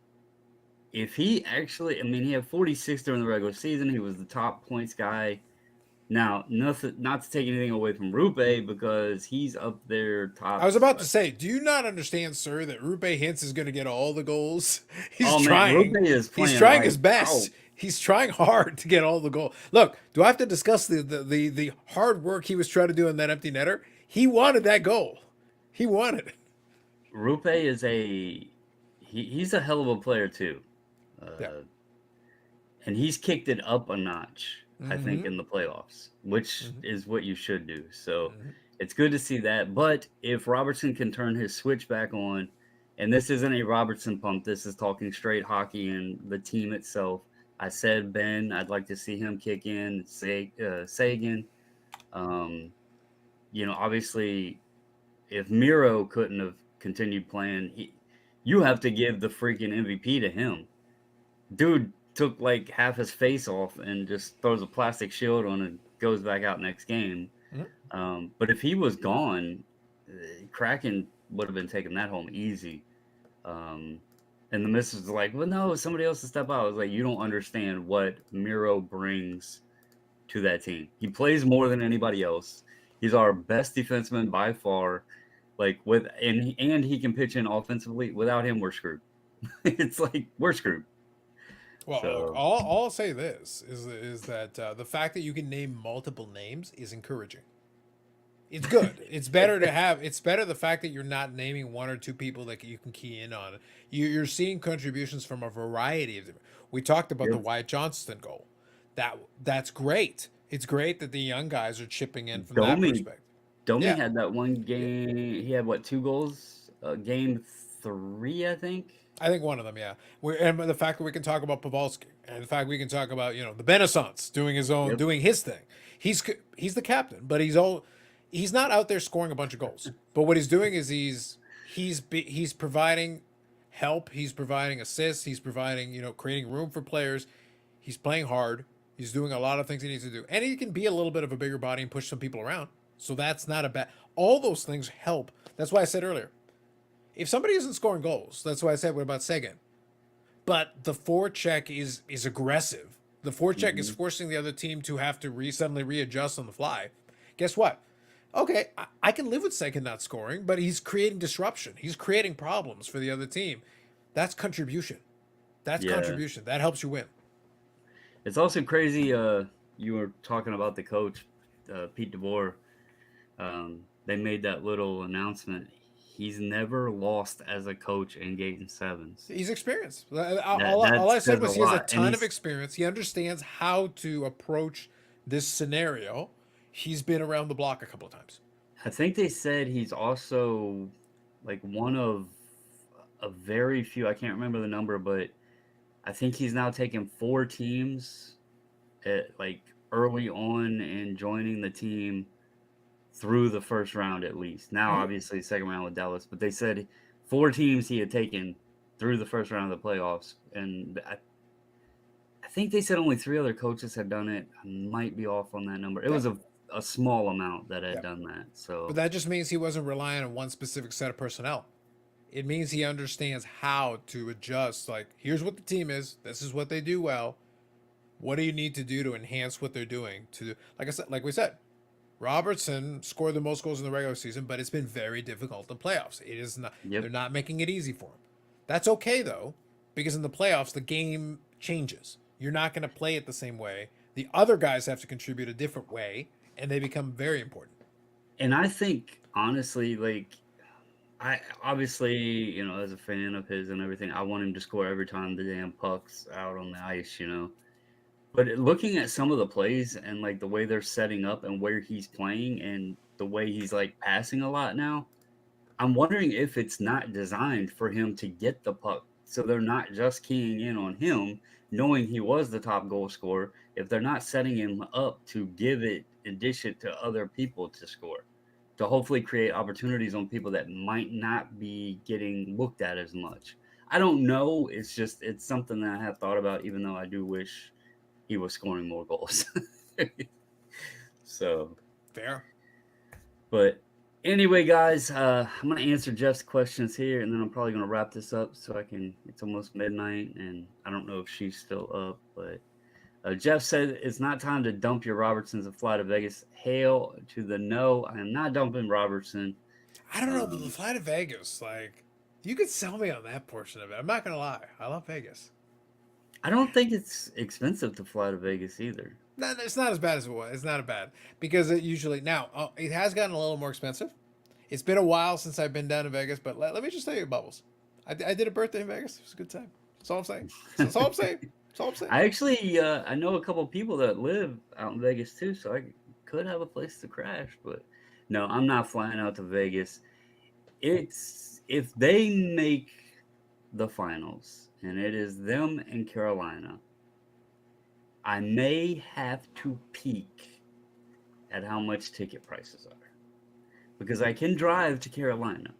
if he actually, I mean, he had 46 during the regular season. He was the top points guy. Now, nothing, not to take anything away from Rupe because he's up there top. I was about to say, do you not understand, sir, that Rupe Hintz is going to get all the goals? He's Oh man, trying. Rupe is playing He's trying like his best. He's trying hard to get all the goal. Look, do I have to discuss the hard work he was trying to do in that empty netter? He wanted that goal. He wanted it. Rupe is he's a hell of a player too, Yeah. and he's kicked it up a notch. I think Mhm. in the playoffs, which Mhm. is what you should do. So Mhm. it's good to see that. But if Robertson can turn his switch back on, and this isn't a Robertson pump, this is talking straight hockey and the team itself. I said Ben, I'd like to see him kick in. Sagan, um, obviously, if Miro couldn't have continued playing, you have to give the freaking MVP to him. Dude took like half his face off and just throws a plastic shield on and goes back out next game. Mhm. But if he was gone, Kraken would have been taking that home easy. Um, and the missus was like, well, no, somebody else to step out. I was like, you don't understand what Miro brings to that team. He plays more than anybody else. He's our best defenseman by far. And he can pitch in offensively. Without him, we're screwed. It's like we're screwed. Well, look, So all I'll say this is that the fact that you can name multiple names is encouraging. It's good. It's better to have. It's better the fact that you're not naming one or two people that you can key in on. You're seeing contributions from a variety of different. We talked about the yep. Wyatt Johnston goal. That's great. It's great that the young guys are chipping in from that Domi perspective. Domi Yeah, had that one yeah. game. He had what 2 goals? Game 3, I think. I think one of them. Yeah, and the fact that we can talk about Pavelski, and the fact we can talk about the Benassance Yep. doing his thing. He's the captain, but he's not out there scoring a bunch of goals. But what he's doing is he's providing help. He's providing assists. He's providing creating room for players. He's playing hard. He's doing a lot of things he needs to do, and he can be a little bit of a bigger body and push some people around. So that's not a bad. All those things help. That's why I said earlier, if somebody isn't scoring goals, that's why I said what about Sagan. But the forecheck is aggressive. The forecheck is hmm forcing the other team to have to suddenly readjust on the fly. Guess what? Okay, I can live with Sagan not scoring, but he's creating disruption. He's creating problems for the other team. That's contribution. That's Yeah. contribution. That helps you win. It's also crazy. You were talking about the coach, Pete DeBoer. They made that little announcement. he's never lost as a coach in Game Sevens. He's experienced. That All I said says a was he has a lot, and ton of experience. He understands how to approach this scenario. He's been around the block a couple of times. I think they said he's also like one of a very few. I can't remember the number, but I think he's now taken 4 teams like early on in joining the team through the first round at least. Now, Mhm. obviously, second round with Dallas, but they said 4 teams he had taken through the first round of the playoffs, and I think they said only 3 other coaches had done it. I might be off on that number. It Yep. was a small amount that had Yep. done that. But So that just means he wasn't relying on one specific set of personnel. It means he understands how to adjust. Like, here's what the team is. This is what they do well. What do you need to do to enhance what they're doing? To like I said, like we said, Robertson scored the most goals in the regular season, but it's been very difficult in playoffs. It is not. yep. They're not making it easy for him. That's okay though, because in the playoffs the game changes. You're not going to play it the same way. The other guys have to contribute a different way, and they become very important. And I think honestly, like I obviously, as a fan of his and everything, I want him to score every time the damn puck's out on the ice. But looking at some of the plays and like the way they're setting up and where he's playing and the way he's like passing a lot now, I'm wondering if it's not designed for him to get the puck. So they're not just keying in on him, knowing he was the top goal scorer. If they're not setting him up to give it and dish it to other people to score, to hopefully create opportunities on people that might not be getting looked at as much. I don't know. It's something that I have thought about, even though I do wish he was scoring more goals. So, Fair. but anyway, guys, I'm gonna answer Jeff's questions here, and then I'm probably gonna wrap this up so I can. It's almost midnight, and I don't know if she's still up, but Jeff said it's not time to dump your Robertsons and fly to Vegas. Hail to the no. I am not dumping Robertson. I don't know, but the Um, flight to Vegas, like, you could sell me on that portion of it. I'm not gonna lie, I love Vegas. I don't think it's expensive to fly to Vegas either. No, it's not as bad as it was. It's not bad because it usually now it has gotten a little more expensive. It's been a while since I've been down to Vegas, but let me just tell you, Bubbles. I did a birthday in Vegas. It was a good time. That's all I'm saying. That's all I'm saying. That's all I'm saying. I actually I know a couple people that live out in Vegas too, so I could have a place to crash. But no, I'm not flying out to Vegas. It's if they make the finals and it is them and Carolina, I may have to peek at how much ticket prices are because I can drive to Carolina.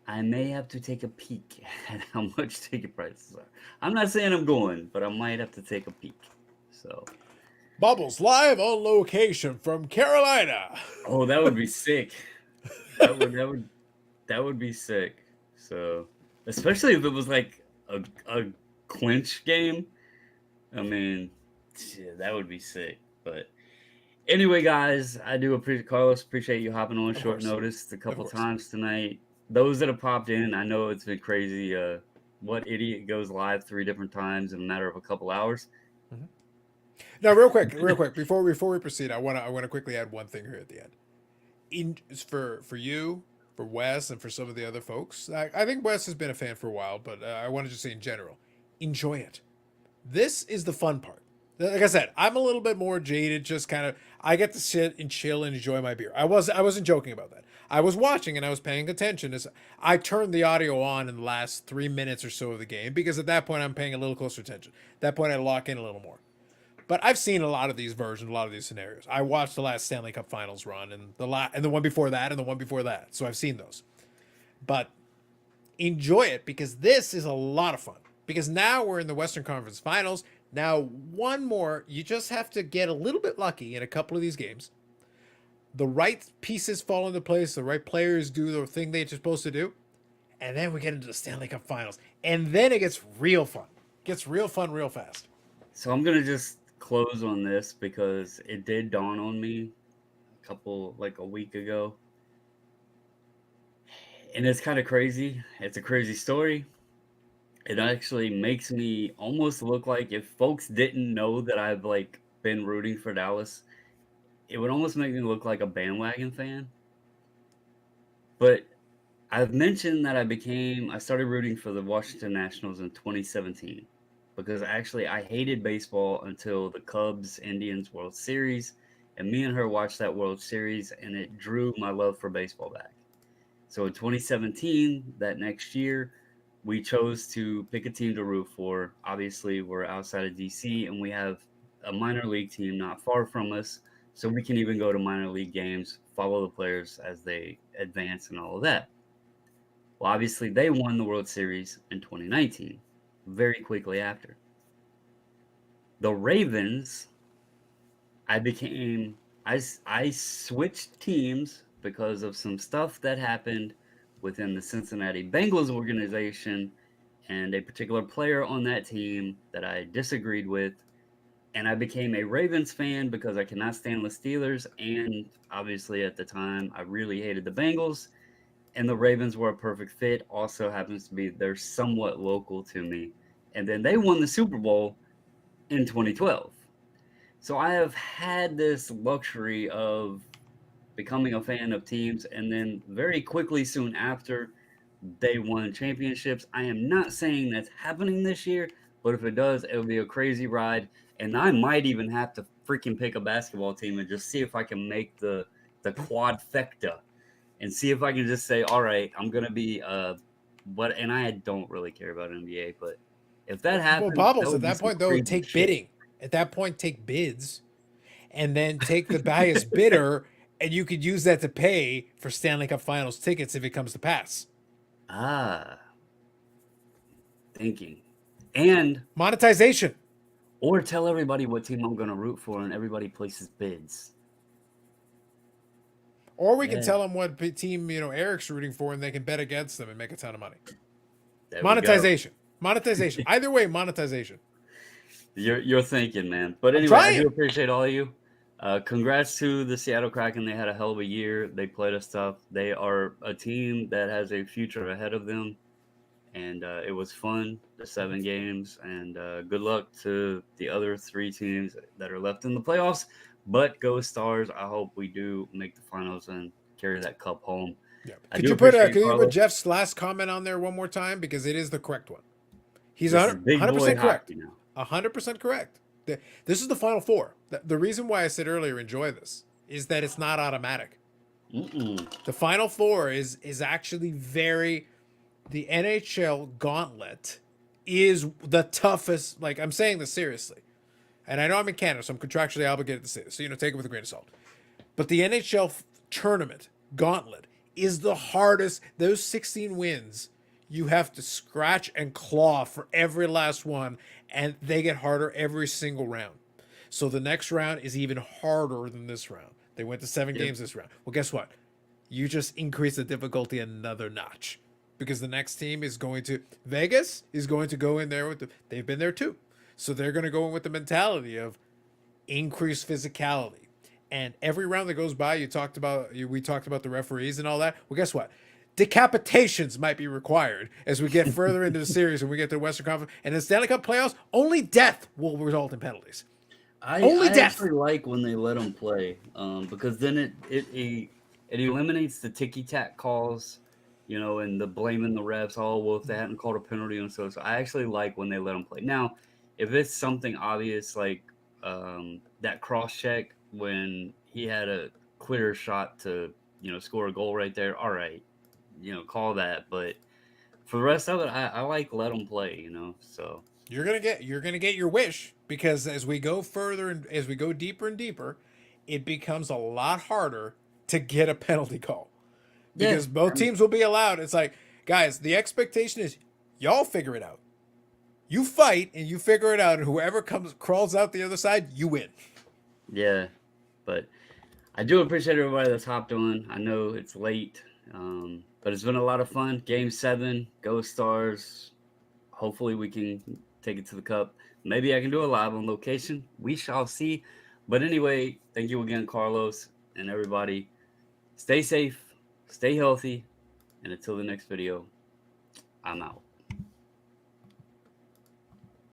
I may have to take a peek at how much ticket prices are. I'm not saying I'm going, but I might have to take a peek. So, Bubbles live on location from Carolina. oh, that would be sick. That would be sick. So, especially if it was like a clinch game. I mean, yeah, that would be sick. But anyway, guys, I do appreciate Carlos. Appreciate you hopping on Of short course. notice a couple course. times tonight. Those that have popped in, I know it's been crazy. What idiot goes live 3 different times in a matter of a couple hours? Now, real quick, before we proceed, I wanna quickly add one thing here at the end. For you, for Wes, and for some of the other folks, I think Wes has been a fan for a while, but I want to just say in general, enjoy it. This is the fun part. Like I said, I'm a little bit more jaded. Just kind of, I get to sit and chill and enjoy my beer. I wasn't joking about that. I was watching and I was paying attention. As I turned the audio on in the last 3 minutes or so of the game because at that point I'm paying a little closer attention. At that point I lock in a little more. But I've seen a lot of these versions, a lot of these scenarios. I watched the last Stanley Cup Finals run and the one before that and the one before that. So I've seen those. But enjoy it because this is a lot of fun. Because now we're in the Western Conference Finals. Now, one more, you just have to get a little bit lucky in a couple of these games. The right pieces fall into place, the right players do the thing they're supposed to do, and then we get into the Stanley Cup Finals. And then it gets real fun. It gets real fun real fast. So I'm gonna just close on this because it did dawn on me a week ago. And it's kind of crazy. It's a crazy story. It actually makes me almost look like if folks didn't know that I've like been rooting for Dallas, it would almost make me look like a bandwagon fan. But I've mentioned that I started rooting for the Washington Nationals in 2017 because actually I hated baseball until the Cubs Indians World Series, and me and her watched that World Series, and it drew my love for baseball back. So in 2017, that next year, we chose to pick a team to root for. Obviously, we're outside of DC, and we have a minor league team not far from us, so we can even go to minor league games, follow the players as they advance, and all of that. Well, obviously, they won the World Series in 2019, very quickly after. The Ravens, I became, I switched teams because of some stuff that happened within the Cincinnati Bengals organization and a particular player on that team that I disagreed with. And I became a Ravens fan because I cannot stand the Steelers. And obviously, at the time, I really hated the Bengals. And the Ravens were a perfect fit. Also happens to be they're somewhat local to me. And then they won the Super Bowl in 2012. So I have had this luxury of becoming a fan of teams, and then very quickly soon after, they won championships. I am not saying that's happening this year, but if it does, it'll be a crazy ride. And I might even have to freaking pick a basketball team and just see if I can make the quadfecta and see if I can just say, all right, I'm gonna be what and I don't really care about NBA, but if that Well, happens, that Bobbles, at would be that some point, though, crazy take shit. bidding. At that point, take bids and then take the highest bidder, and you could use that to pay for Stanley Cup Finals tickets if it comes to pass. Ah, thinking. And Monetization. or tell everybody what team I'm gonna root for and everybody places bids. Or we can Yeah, tell them what team Eric's rooting for, and they can bet against them and make a ton of money. there we go. Monetization. Monetization. Either way, monetization. You're thinking, man. But I'm anyway, I do trying. appreciate all of you. Congrats to the Seattle Kraken. They had a hell of a year. They played us tough. They are a team that has a future ahead of them, and it was fun. The 7 games, and good luck to the other 3 teams that are left in the playoffs. But go Stars! I hope we do make the finals and carry that cup home. Yeah. I do appreciate Could you put Carlos. Jeff's last comment on there one more time, because it is the correct one. He's This is big boy 100% correct. hockey now. 100% correct. This is the final four. The reason why I said earlier enjoy this is that it's not automatic. Mm-mm. The final four is actually very, the NHL gauntlet is the toughest. Like, I'm saying this seriously. And I know I'm in Canada, so I'm contractually obligated to say this. So, take it with a grain of salt. But the NHL tournament gauntlet is the hardest. Those 16 wins, you have to scratch and claw for every last one, and they get harder every single round. So the next round is even harder than this round. They went to 7 games this round. Well, guess what? You just increase the difficulty another notch, because the next team is going to Vegas is going to go in there with they've been there too. So they're going to go in with the mentality of increased physicality. And every round that goes by, we talked about the referees and all that. Well, guess what? Decapitations might be required as we get further into the series and we get to the Western Conference. And in the Stanley Cup playoffs, only death will result in penalties. Only I death. actually like when they let them play, because then it eliminates the ticky tack calls, and the blaming the refs. Oh, well, if they hadn't called a penalty and so I actually like when they let them play. Now, if it's something obvious like that cross check when he had a clear shot to score a goal right there, all right, call that. But for the rest of it, I like let them play, so. You're gonna get your wish, because as we go further and as we go deeper and deeper, it becomes a lot harder to get a penalty call, Yeah, because both teams will be allowed. It's like, guys, the expectation is y'all figure it out. You fight and you figure it out, and whoever crawls out the other side, you win. yeah, but I do appreciate everybody that's hopped on. I know it's late, but it's been a lot of fun. Game 7, go Stars. Hopefully we can take it to the cup. Maybe I can do a live on location. We shall see. But anyway, thank you again, Carlos, and everybody. Stay safe, stay healthy, and until the next video, I'm out.